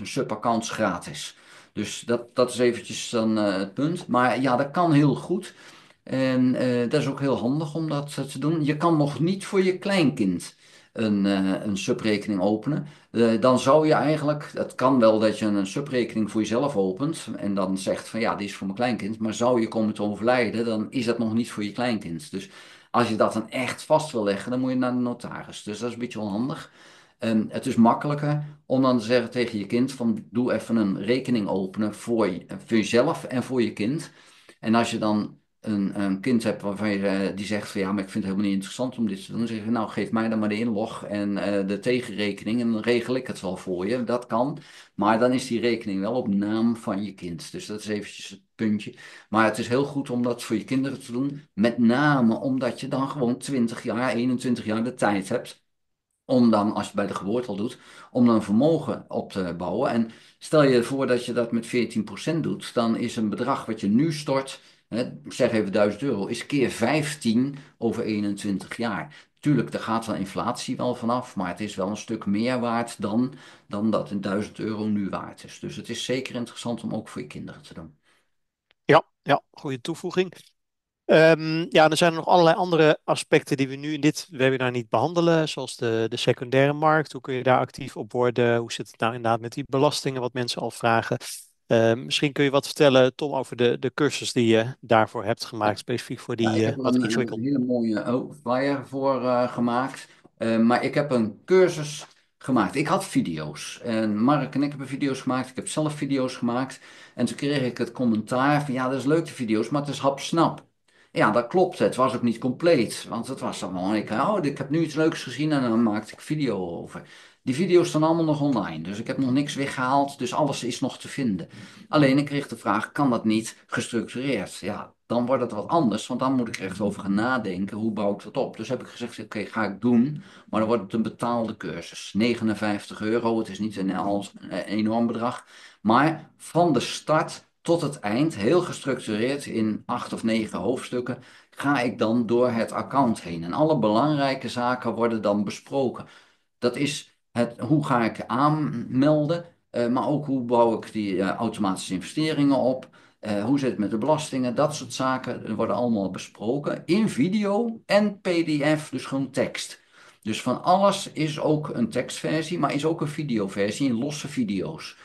subaccounts gratis. Dus dat is eventjes dan het punt. Maar ja, dat kan heel goed. En dat is ook heel handig om dat te doen. Je kan nog niet voor je kleinkind een subrekening openen. Dan zou je eigenlijk, het kan wel dat je een subrekening voor jezelf opent en dan zegt van ja, die is voor mijn kleinkind, maar zou je komen te overlijden, dan is dat nog niet voor je kleinkind. Dus als je dat dan echt vast wil leggen, dan moet je naar de notaris. Dus dat is een beetje onhandig. Het is makkelijker om dan te zeggen tegen je kind van doe even een rekening openen voor jezelf en voor je kind. En als je dan een kind hebt waarvan je die zegt van ja, maar ik vind het helemaal niet interessant om dit te doen. Dan zeg je nou geef mij dan maar de inlog en de tegenrekening en dan regel ik het wel voor je. Dat kan, maar dan is die rekening wel op naam van je kind. Dus dat is eventjes het puntje. Maar het is heel goed om dat voor je kinderen te doen. Met name omdat je dan gewoon 20 jaar, 21 jaar de tijd hebt om dan, als je bij de geboorte al doet, om dan vermogen op te bouwen. En stel je voor dat je dat met 14% doet, dan is een bedrag wat je nu stort, hè, ik zeg even €1000, is keer 15 over 21 jaar. Tuurlijk, daar gaat wel inflatie wel vanaf, maar het is wel een stuk meer waard dan dat een €1000 nu waard is. Dus het is zeker interessant om ook voor je kinderen te doen. Ja, ja, goede toevoeging. Ja, er zijn nog allerlei andere aspecten die we nu in dit webinar niet behandelen, zoals de secundaire markt. Hoe kun je daar actief op worden? Hoe zit het nou inderdaad met die belastingen, wat mensen al vragen? Misschien kun je wat vertellen, Tom, over de cursus die je daarvoor hebt gemaakt, specifiek voor Ja, ik die heb er wat een ingewikkelde. hele mooie flyer voor gemaakt. Maar ik heb een cursus gemaakt. Ik had video's. En Mark en ik hebben video's gemaakt. Ik heb zelf video's gemaakt. En toen kreeg ik het commentaar van ja, dat is leuk de video's, maar het is hapsnap. Ja, dat klopt. Het was ook niet compleet. Want het was dan ik heb nu iets leuks gezien en dan maakte ik video over. Die video's staan allemaal nog online. Dus ik heb nog niks weggehaald. Dus alles is nog te vinden. Alleen ik kreeg de vraag, kan dat niet gestructureerd? Ja, dan wordt het wat anders, want dan moet ik er echt over gaan nadenken, hoe bouw ik dat op? Dus heb ik gezegd, oké, ga ik doen, maar dan wordt het een betaalde cursus. €59, het is niet een enorm bedrag, maar van de start tot het eind, heel gestructureerd in 8 of 9 hoofdstukken, ga ik dan door het account heen. En alle belangrijke zaken worden dan besproken. Dat is hoe ga ik aanmelden, maar ook hoe bouw ik die automatische investeringen op. Hoe zit het met de belastingen? Dat soort zaken worden allemaal besproken in video en PDF, dus gewoon tekst. Dus van alles is ook een tekstversie, maar is ook een videoversie in losse video's.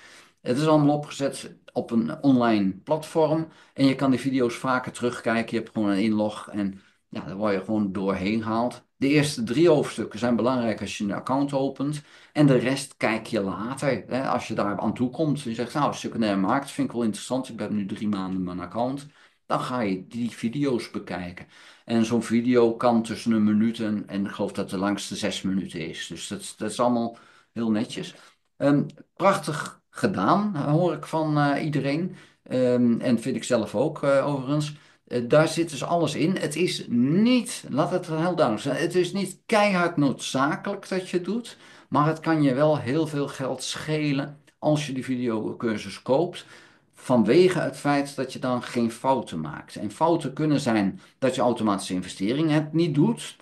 Het is allemaal opgezet op een online platform en je kan die video's vaker terugkijken. Je hebt gewoon een inlog en Ja, daar word je gewoon doorheen gehaald. De eerste 3 hoofdstukken zijn belangrijk als je een account opent. En de rest kijk je later. Hè, als je daar aan toe komt. Je zegt, nou, secundaire markt vind ik wel interessant. Ik heb nu 3 maanden mijn account. Dan ga je die video's bekijken. En zo'n video kan tussen een minuut en ik geloof dat de langste 6 minuten is. Dus dat is allemaal heel netjes. Ehm, Prachtig gedaan, hoor ik van iedereen. En vind ik zelf ook overigens. Daar zit dus alles in. Het is niet, laat het heel duidelijk zijn, het is niet keihard noodzakelijk dat je het doet, maar het kan je wel heel veel geld schelen als je die videocursus koopt, vanwege het feit dat je dan geen fouten maakt. En fouten kunnen zijn dat je automatische investeringen het niet doet,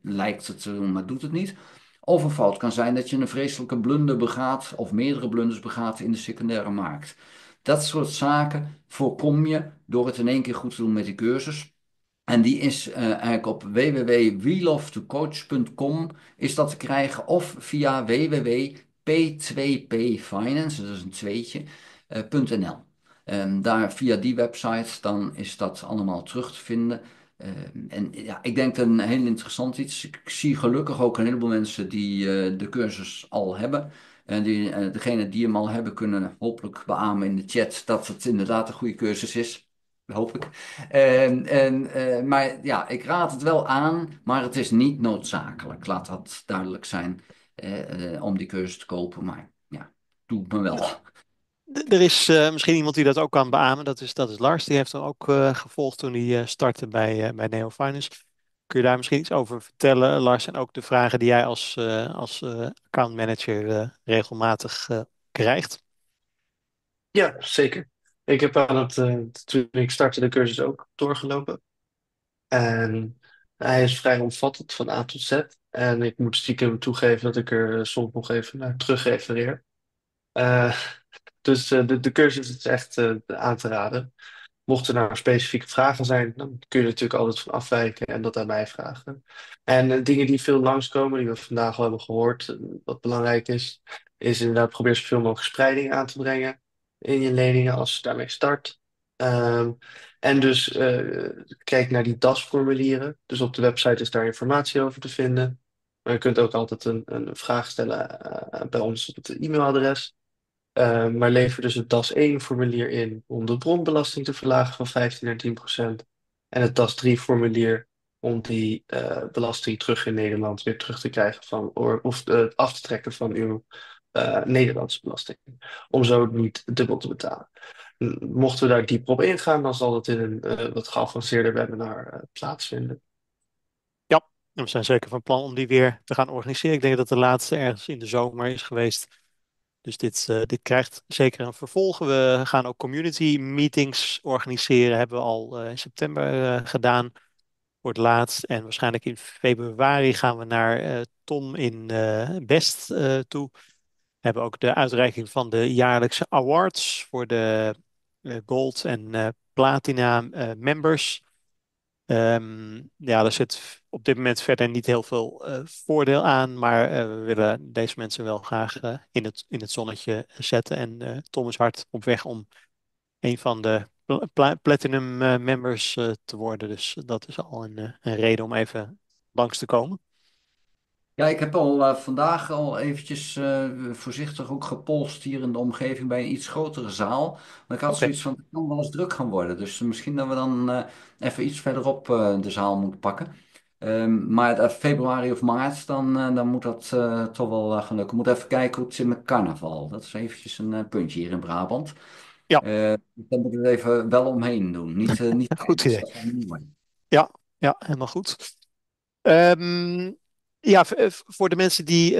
lijkt het te doen, maar doet het niet. Of een fout kan zijn dat je een vreselijke blunder begaat, of meerdere blunders begaat in de secundaire markt. Dat soort zaken voorkom je door het in één keer goed te doen met die cursus. En die is eigenlijk op www.weloveToCoach.com is dat te krijgen of via www.p2pfinance, dat is een tweetje, .nl. Daar via die website dan is dat allemaal terug te vinden. En ja, ik denk dat een heel interessant iets. Ik zie gelukkig ook een heleboel mensen die de cursus al hebben. En degene die hem al hebben, kunnen hopelijk beamen in de chat dat het inderdaad een goede cursus is. Hoop ik. Maar ja, ik raad het wel aan, maar het is niet noodzakelijk. Laat dat duidelijk zijn om die cursus te kopen. Maar ja, doe het me wel. Er is misschien iemand die dat ook kan beamen. Dat is Lars. Die heeft hem ook gevolgd toen hij startte bij Neo Finance. Kun je daar misschien iets over vertellen, Lars? En ook de vragen die jij als accountmanager regelmatig krijgt? Ja, zeker. Ik heb toen ik startte de cursus ook doorgelopen. En hij is vrij omvattend van A tot Z. En ik moet stiekem toegeven dat ik er soms nog even naar terug refereer. Eh, dus de cursus is echt aan te raden. Mochten er nou specifieke vragen zijn, dan kun je er natuurlijk altijd van afwijken en dat aan mij vragen. En dingen die veel langskomen, die we vandaag al hebben gehoord, wat belangrijk is inderdaad probeer zoveel mogelijk spreiding aan te brengen in je leningen als je daarmee start. Ehm, en dus kijk naar die DAS-formulieren. Dus op de website is daar informatie over te vinden. Maar je kunt ook altijd een vraag stellen bij ons op het e-mailadres. Maar lever dus het DAS 1 formulier in om de bronbelasting te verlagen van 15 naar 10%. En het DAS 3 formulier om die belasting terug in Nederland weer terug te krijgen of af te trekken van uw Nederlandse belasting. Om zo niet dubbel te betalen. Mochten we daar dieper op ingaan, dan zal het in een wat geavanceerder webinar plaatsvinden. Ja, en we zijn zeker van plan om die weer te gaan organiseren. Ik denk dat de laatste ergens in de zomer is geweest. Dus dit krijgt zeker een vervolg. We gaan ook community meetings organiseren. Hebben we al in september gedaan voor het laatst. En waarschijnlijk in februari gaan we naar Tom in Best toe. We hebben ook de uitreiking van de jaarlijkse awards voor de Gold en Platina members. Ja, er zit op dit moment verder niet heel veel voordeel aan, maar we willen deze mensen wel graag in het zonnetje zetten. En Tom is hard op weg om een van de Platinum members te worden. Dus dat is al een reden om even langs te komen. Ja, ik heb al vandaag al eventjes voorzichtig ook gepolst hier in de omgeving bij een iets grotere zaal. Maar ik had Oké. zoiets van, het kan wel eens druk gaan worden. Dus misschien dat we dan even iets verderop de zaal moeten pakken. Maar februari of maart, dan moet dat toch wel gaan lukken. Ik moet even kijken hoe het zit met carnaval. Dat is eventjes een puntje hier in Brabant. Ja, Dan moet ik het even wel omheen doen. Niet goed tijdens, idee. dat gaat niet worden. Ja, ja, helemaal goed. Ehm, ja, voor de mensen die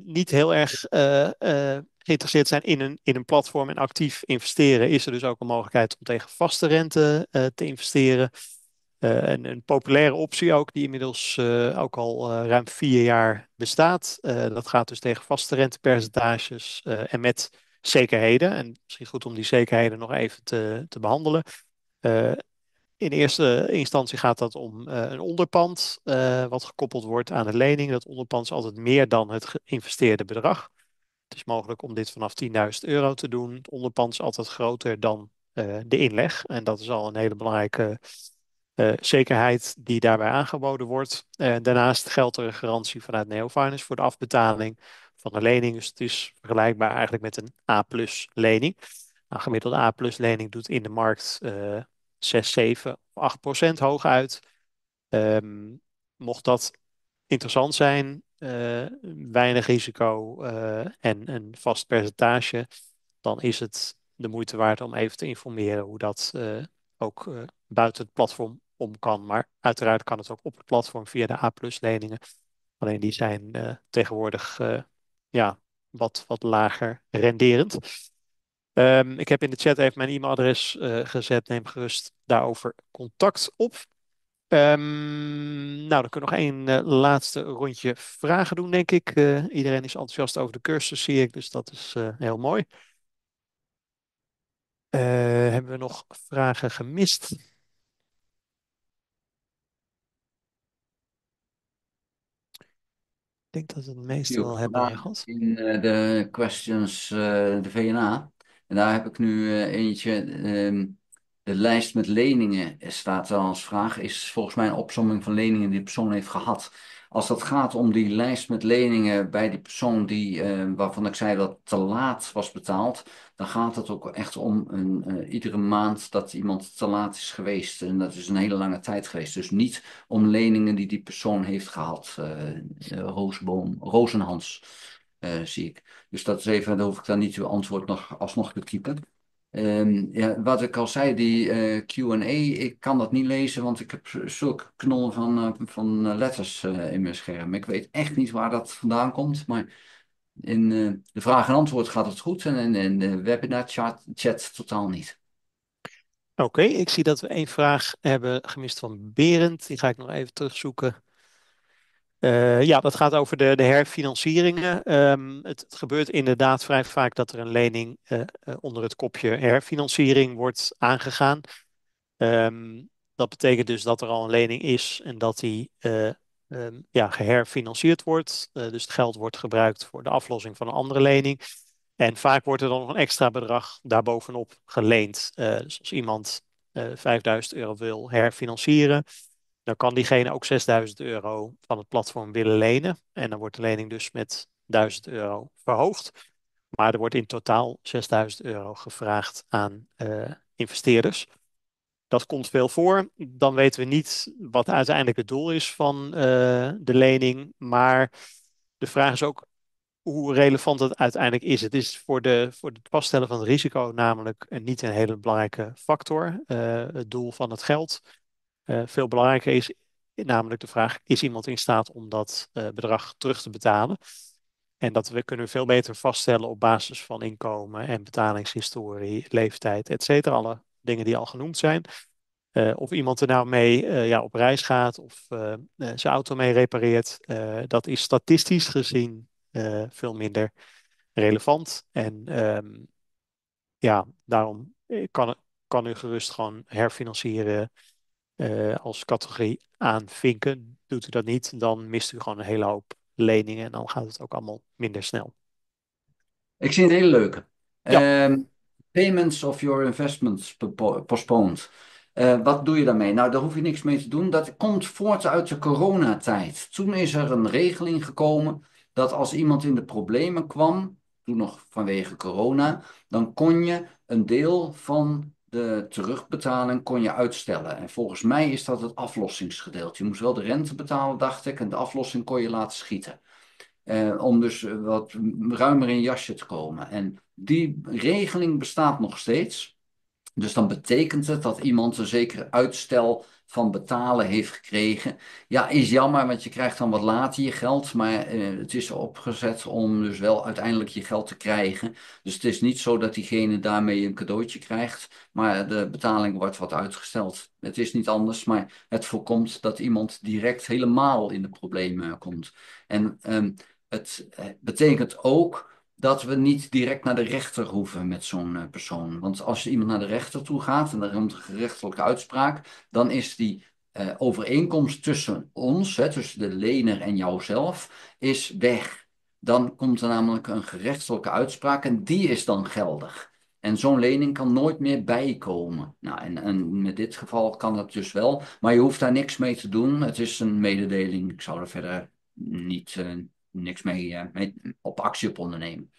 niet heel erg geïnteresseerd zijn in een platform en actief investeren, is er dus ook een mogelijkheid om tegen vaste rente te investeren. Een populaire optie ook, die inmiddels ook al ruim 4 jaar bestaat. Dat gaat dus tegen vaste rentepercentages en met zekerheden. En misschien goed om die zekerheden nog even te behandelen. Eh, in eerste instantie gaat dat om een onderpand wat gekoppeld wordt aan de lening. Dat onderpand is altijd meer dan het geïnvesteerde bedrag. Het is mogelijk om dit vanaf 10.000 euro te doen. Het onderpand is altijd groter dan de inleg. En dat is al een hele belangrijke zekerheid die daarbij aangeboden wordt. Daarnaast geldt er een garantie vanuit Neofinance voor de afbetaling van de lening. Dus het is vergelijkbaar eigenlijk met een A-plus lening. Een gemiddelde A-plus lening doet in de markt 6, 7 of 8% hooguit. Ehm, Mocht dat interessant zijn, weinig risico en een vast percentage, dan is het de moeite waard om even te informeren hoe dat ook buiten het platform om kan. Maar uiteraard kan het ook op het platform via de A-plus leningen. Alleen die zijn tegenwoordig ja, wat lager renderend. Ik heb in de chat even mijn e-mailadres gezet. Neem gerust daarover contact op. Nou, dan kunnen we nog één laatste rondje vragen doen, denk ik. Iedereen is enthousiast over de cursus, zie ik, dus dat is heel mooi. Hebben we nog vragen gemist? Ik denk dat we het meeste Zie ook wel hebben vragen gehad. in de questions, de VNA. En daar heb ik nu eentje. De lijst met leningen staat er als vraag. Is volgens mij een opsomming van leningen die de persoon heeft gehad. Als dat gaat om die lijst met leningen bij die persoon waarvan ik zei dat het te laat was betaald, dan gaat het ook echt om iedere maand dat iemand te laat is geweest. En dat is een hele lange tijd geweest. Dus niet om leningen die die persoon heeft gehad. Roosboom, Rozenhans, zie ik. Dus dat is even, dan hoef ik dan niet uw antwoord nog alsnog te typen. Ja, wat ik al zei, die Q&A, ik kan dat niet lezen, want ik heb zulke knollen van letters in mijn scherm. Ik weet echt niet waar dat vandaan komt, maar in de vraag en antwoord gaat het goed en in de webinar chat totaal niet. Oké, ik zie dat we één vraag hebben gemist van Berend. Die ga ik nog even terugzoeken. Ja, dat gaat over de herfinancieringen. Het gebeurt inderdaad vrij vaak dat er een lening onder het kopje herfinanciering wordt aangegaan. Dat betekent dus dat er al een lening is en dat die ja, geherfinancierd wordt. Dus het geld wordt gebruikt voor de aflossing van een andere lening. En vaak wordt er dan nog een extra bedrag daarbovenop geleend. Dus als iemand 5000 euro wil herfinancieren, dan kan diegene ook 6000 euro van het platform willen lenen. En dan wordt de lening dus met 1000 euro verhoogd. Maar er wordt in totaal 6000 euro gevraagd aan investeerders. Dat komt veel voor. Dan weten we niet wat uiteindelijk het doel is van de lening. Maar de vraag is ook hoe relevant het uiteindelijk is. Het is voor het vaststellen van het risico namelijk niet een hele belangrijke factor. Het doel van het geld. Veel belangrijker is namelijk de vraag: is iemand in staat om dat bedrag terug te betalen? En dat kunnen we veel beter vaststellen op basis van inkomen en betalingshistorie, leeftijd, et cetera. Alle dingen die al genoemd zijn. Of iemand er nou mee ja, op reis gaat of zijn auto mee repareert, dat is statistisch gezien veel minder relevant. En ja, daarom kan u gerust gewoon herfinancieren als categorie aanvinken. Doet u dat niet, dan mist u gewoon een hele hoop leningen en dan gaat het ook allemaal minder snel. Ik zie een hele leuke. Ja, Payments of your investments postponed. Wat doe je daarmee? Nou, daar hoef je niks mee te doen. Dat komt voort uit de coronatijd. Toen is er een regeling gekomen dat als iemand in de problemen kwam, toen nog vanwege corona, dan kon je een deel van de terugbetaling kon je uitstellen. En volgens mij is dat het aflossingsgedeelte. Je moest wel de rente betalen, dacht ik, en de aflossing kon je laten schieten. Om dus wat ruimer in je jasje te komen. En die regeling bestaat nog steeds. Dus dan betekent het dat iemand een zeker uitstel van betalen heeft gekregen. Ja, is jammer, want je krijgt dan wat later je geld. Maar het is opgezet om dus wel uiteindelijk je geld te krijgen. Dus het is niet zo dat diegene daarmee een cadeautje krijgt. Maar de betaling wordt wat uitgesteld. Het is niet anders, maar het voorkomt dat iemand direct helemaal in de problemen komt. En het betekent ook dat we niet direct naar de rechter hoeven met zo'n persoon. Want als iemand naar de rechter toe gaat en er komt een gerechtelijke uitspraak, dan is die overeenkomst tussen ons, tussen de lener en jouzelf, is weg. Dan komt er namelijk een gerechtelijke uitspraak en die is dan geldig. En zo'n lening kan nooit meer bijkomen. Nou, en met dit geval kan dat dus wel, maar je hoeft daar niks mee te doen. Het is een mededeling. Ik zou er verder niet, niks mee op actie op ondernemen.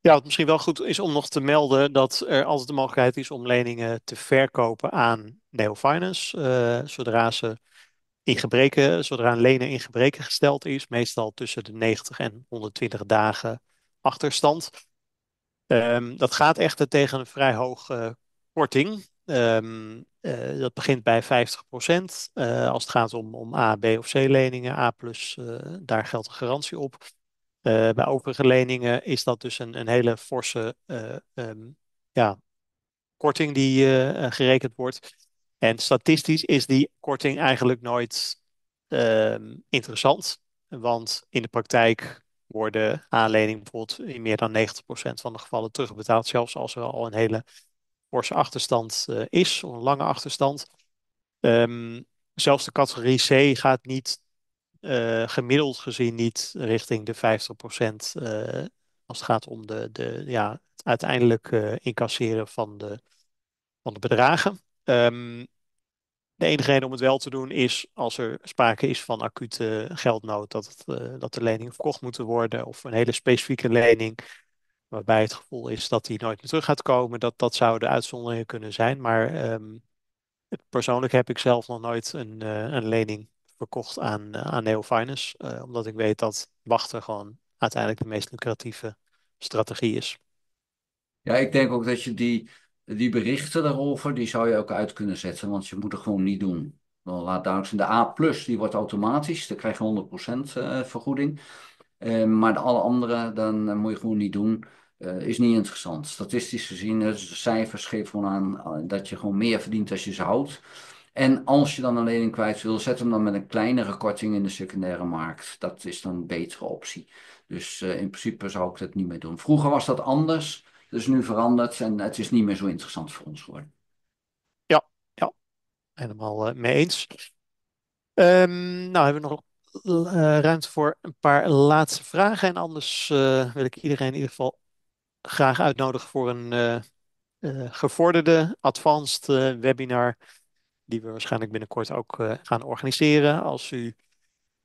Ja, wat misschien wel goed is om nog te melden dat er altijd de mogelijkheid is om leningen te verkopen aan Neo Finance. Zodra een lener in gebreken gesteld is, meestal tussen de 90 en 120 dagen achterstand. Dat gaat echter tegen een vrij hoge korting. Dat begint bij 50%. Als het gaat om A, B of C leningen. A plus, daar geldt een garantie op. Bij overige leningen is dat dus een hele forse ja, korting die gerekend wordt. En statistisch is die korting eigenlijk nooit interessant. Want in de praktijk worden aanleningen bijvoorbeeld in meer dan 90% van de gevallen terugbetaald. Zelfs als er al een hele forse achterstand is, of een lange achterstand. Ehm, Zelfs de categorie C gaat niet gemiddeld gezien niet richting de 50% als het gaat om ja, het uiteindelijk incasseren van de bedragen. De enige reden om het wel te doen is als er sprake is van acute geldnood, dat de leningen verkocht moeten worden of een hele specifieke lening waarbij het gevoel is dat die nooit meer terug gaat komen. Dat zouden uitzonderingen kunnen zijn, maar persoonlijk heb ik zelf nog nooit een lening verkocht aan Neo Finance, omdat ik weet dat wachten gewoon uiteindelijk de meest lucratieve strategie is. Ja, ik denk ook dat je die berichten daarover, die zou je ook uit kunnen zetten, want je moet het gewoon niet doen. Dan laat duidelijk zijn, de A+, plus die wordt automatisch, dan krijg je 100% vergoeding. Maar de alle andere, dan moet je gewoon niet doen. Is niet interessant. Statistisch gezien, dus de cijfers geven gewoon aan dat je gewoon meer verdient als je ze houdt. En als je dan een lening kwijt wil, zet hem dan met een kleinere korting in de secundaire markt. Dat is dan een betere optie. Dus in principe zou ik dat niet meer doen. Vroeger was dat anders, dus nu veranderd en het is niet meer zo interessant voor ons geworden. Ja, ja, helemaal mee eens. Nou, hebben we nog ruimte voor een paar laatste vragen. En anders wil ik iedereen in ieder geval graag uitnodigen voor een gevorderde, advanced webinar, die we waarschijnlijk binnenkort ook gaan organiseren. Als u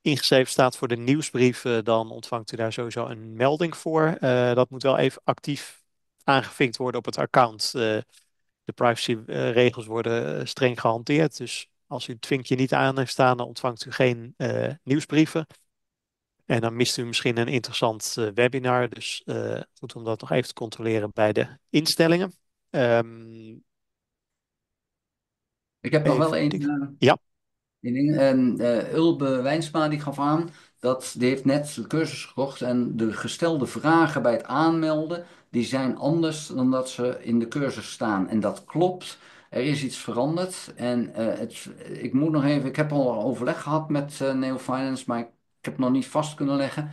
ingeschreven staat voor de nieuwsbrief, dan ontvangt u daar sowieso een melding voor. Dat moet wel even actief aangevinkt worden op het account. De privacyregels worden streng gehanteerd. Dus als u het vinkje niet aan heeft staan, dan ontvangt u geen nieuwsbrieven. En dan mist u misschien een interessant webinar. Dus goed om dat nog even te controleren bij de instellingen. Ehm, Ik heb nog wel even één. denken. Ja, Die dingen. Ulbe Wijnsma die gaf aan dat die heeft net de cursus gekocht en de gestelde vragen bij het aanmelden die zijn anders dan dat ze in de cursus staan. En dat klopt. Er is iets veranderd en ik moet nog even. Ik heb al overleg gehad met Neo Finance, maar ik heb nog niet vast kunnen leggen.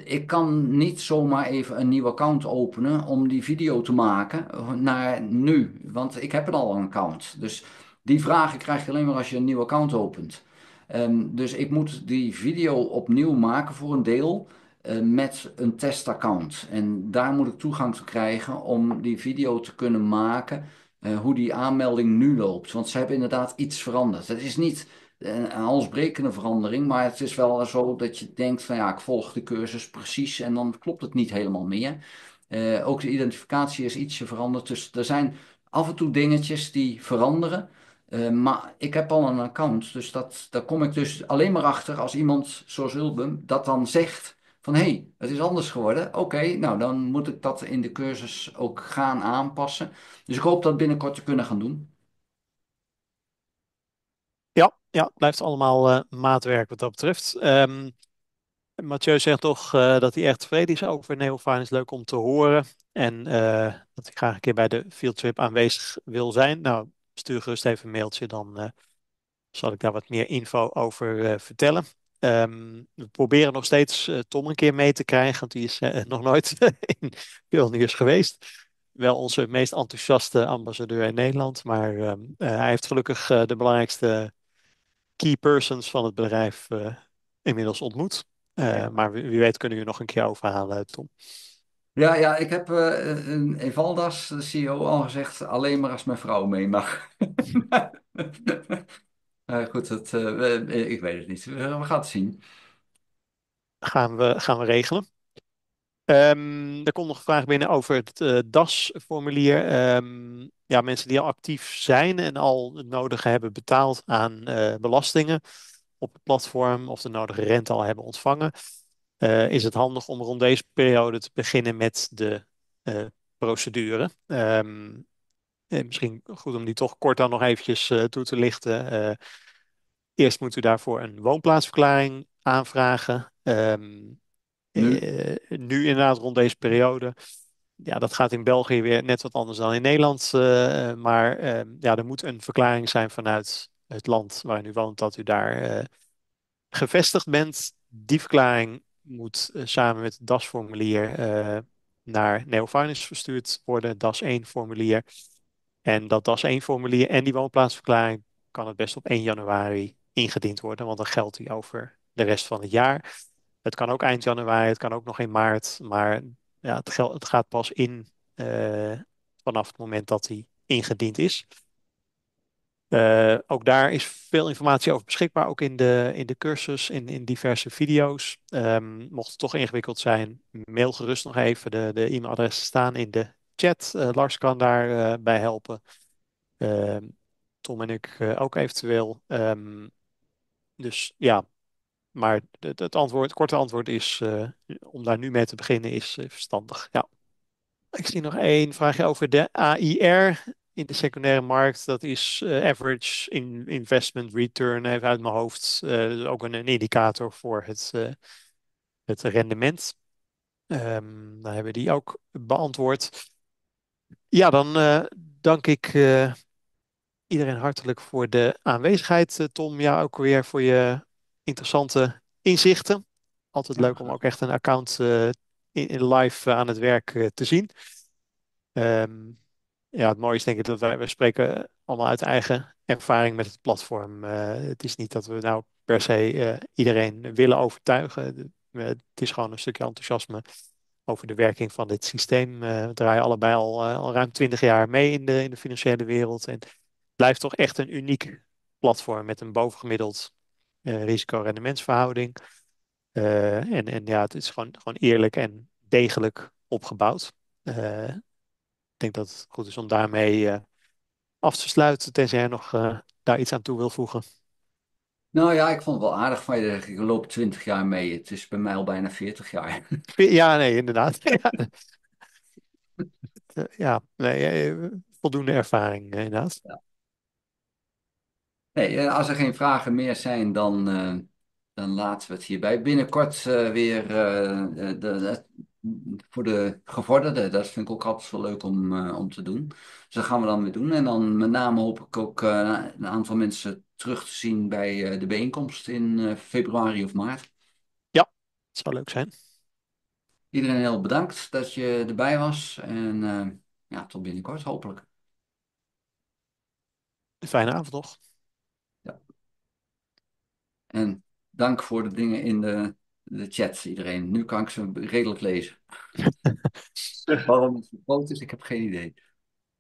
Ik kan niet zomaar even een nieuw account openen om die video te maken naar nu, want ik heb er al een account. Dus die vragen krijg je alleen maar als je een nieuw account opent. Dus ik moet die video opnieuw maken voor een deel met een testaccount. En daar moet ik toegang toe krijgen om die video te kunnen maken hoe die aanmelding nu loopt. Want ze hebben inderdaad iets veranderd. Het is niet een halsbrekende verandering, maar het is wel zo dat je denkt van ja, ik volg de cursus precies en dan klopt het niet helemaal meer. Ook de identificatie is ietsje veranderd. Dus er zijn af en toe dingetjes die veranderen. Maar ik heb al een account, dus daar kom ik dus alleen maar achter als iemand zoals Ulbum dat dan zegt van hé, hey, het is anders geworden. Oké, nou dan moet ik dat in de cursus ook gaan aanpassen. Dus ik hoop dat binnenkort te kunnen gaan doen. ja, ja, het blijft allemaal maatwerk wat dat betreft. Mathieu zegt toch dat hij echt tevreden is over Neofinance. Leuk om te horen. En dat ik graag een keer bij de fieldtrip aanwezig wil zijn. Nou, stuur gerust even een mailtje, dan zal ik daar wat meer info over vertellen. We proberen nog steeds Tom een keer mee te krijgen, want die is nog nooit in Vilnius geweest. Wel onze meest enthousiaste ambassadeur in Nederland, maar hij heeft gelukkig de belangrijkste key persons van het bedrijf inmiddels ontmoet. Kijk, Maar wie weet kunnen we je nog een keer overhalen, Tom. Ja, ja, ik heb in Valdas, de CEO, al gezegd, alleen maar als mijn vrouw mee mag. Goed, ik weet het niet. We gaan het zien. Gaan we regelen. Er komt nog een vraag binnen over het DAS-formulier. Ja, mensen die al actief zijn en al het nodige hebben betaald aan belastingen op het platform of de nodige rente al hebben ontvangen, is het handig om rond deze periode te beginnen met de eh, procedure. Misschien goed om die toch kort dan nog eventjes toe te lichten. Eerst moet u daarvoor een woonplaatsverklaring aanvragen. Nu? Nu inderdaad rond deze periode. Ja, dat gaat in België weer net wat anders dan in Nederland. Maar ja, er moet een verklaring zijn vanuit het land waar u woont dat u daar gevestigd bent. Die verklaring moet samen met het DAS-formulier naar NeoFinance verstuurd worden, DAS 1-formulier. En dat DAS 1-formulier en die woonplaatsverklaring kan het best op 1 januari ingediend worden, want dan geldt die over de rest van het jaar. Het kan ook eind januari, het kan ook nog in maart, maar ja, het gaat pas in vanaf het moment dat die ingediend is. Ook daar is veel informatie over beschikbaar, ook in de cursus, in diverse video's. Mocht het toch ingewikkeld zijn, mail gerust nog even. De e-mailadressen staan in de chat. Lars kan daar bij helpen. Ehm, Tom en ik ook eventueel. Dus ja, maar het korte antwoord is om daar nu mee te beginnen is verstandig. Ja. Ik zie nog één vraagje over de AIR in de secundaire markt. Dat is Average Investment Return, even uit mijn hoofd. Dus ook een indicator voor het rendement. Dan hebben we die ook beantwoord. Ja, dan dank ik iedereen hartelijk voor de aanwezigheid. Tom, ja, ook weer voor je interessante inzichten. Altijd Ja, leuk om ook echt een account in live aan het werk te zien. Ehm, ja, het mooie is denk ik dat wij spreken allemaal uit eigen ervaring met het platform. Het is niet dat we nou per se iedereen willen overtuigen. Het is gewoon een stukje enthousiasme over de werking van dit systeem. We draaien allebei al ruim 20 jaar mee in de financiële wereld. En het blijft toch echt een uniek platform met een bovengemiddeld risico-rendementsverhouding. En ja, het is gewoon eerlijk en degelijk opgebouwd. Ik denk dat het goed is om daarmee af te sluiten, tenzij jij nog daar iets aan toe wil voegen. nou ja, ik vond het wel aardig van je. Je loopt 20 jaar mee. Het is bij mij al bijna 40 jaar. Ja, nee, inderdaad. Ja, nee, voldoende ervaring, inderdaad. Nee, als er geen vragen meer zijn, dan laten we het hierbij. Binnenkort weer voor de gevorderden. Dat vind ik ook altijd wel leuk om te doen. Dus dat gaan we dan weer doen. En dan met name hoop ik ook een aantal mensen terug te zien bij de bijeenkomst in februari of maart. Ja, het zou leuk zijn. Iedereen heel bedankt dat je erbij was. En ja, tot binnenkort hopelijk. Een fijne avond nog. Ja. En dank voor de dingen in de chat, iedereen. Nu kan ik ze redelijk lezen. Waarom het zo groot is, ik heb geen idee.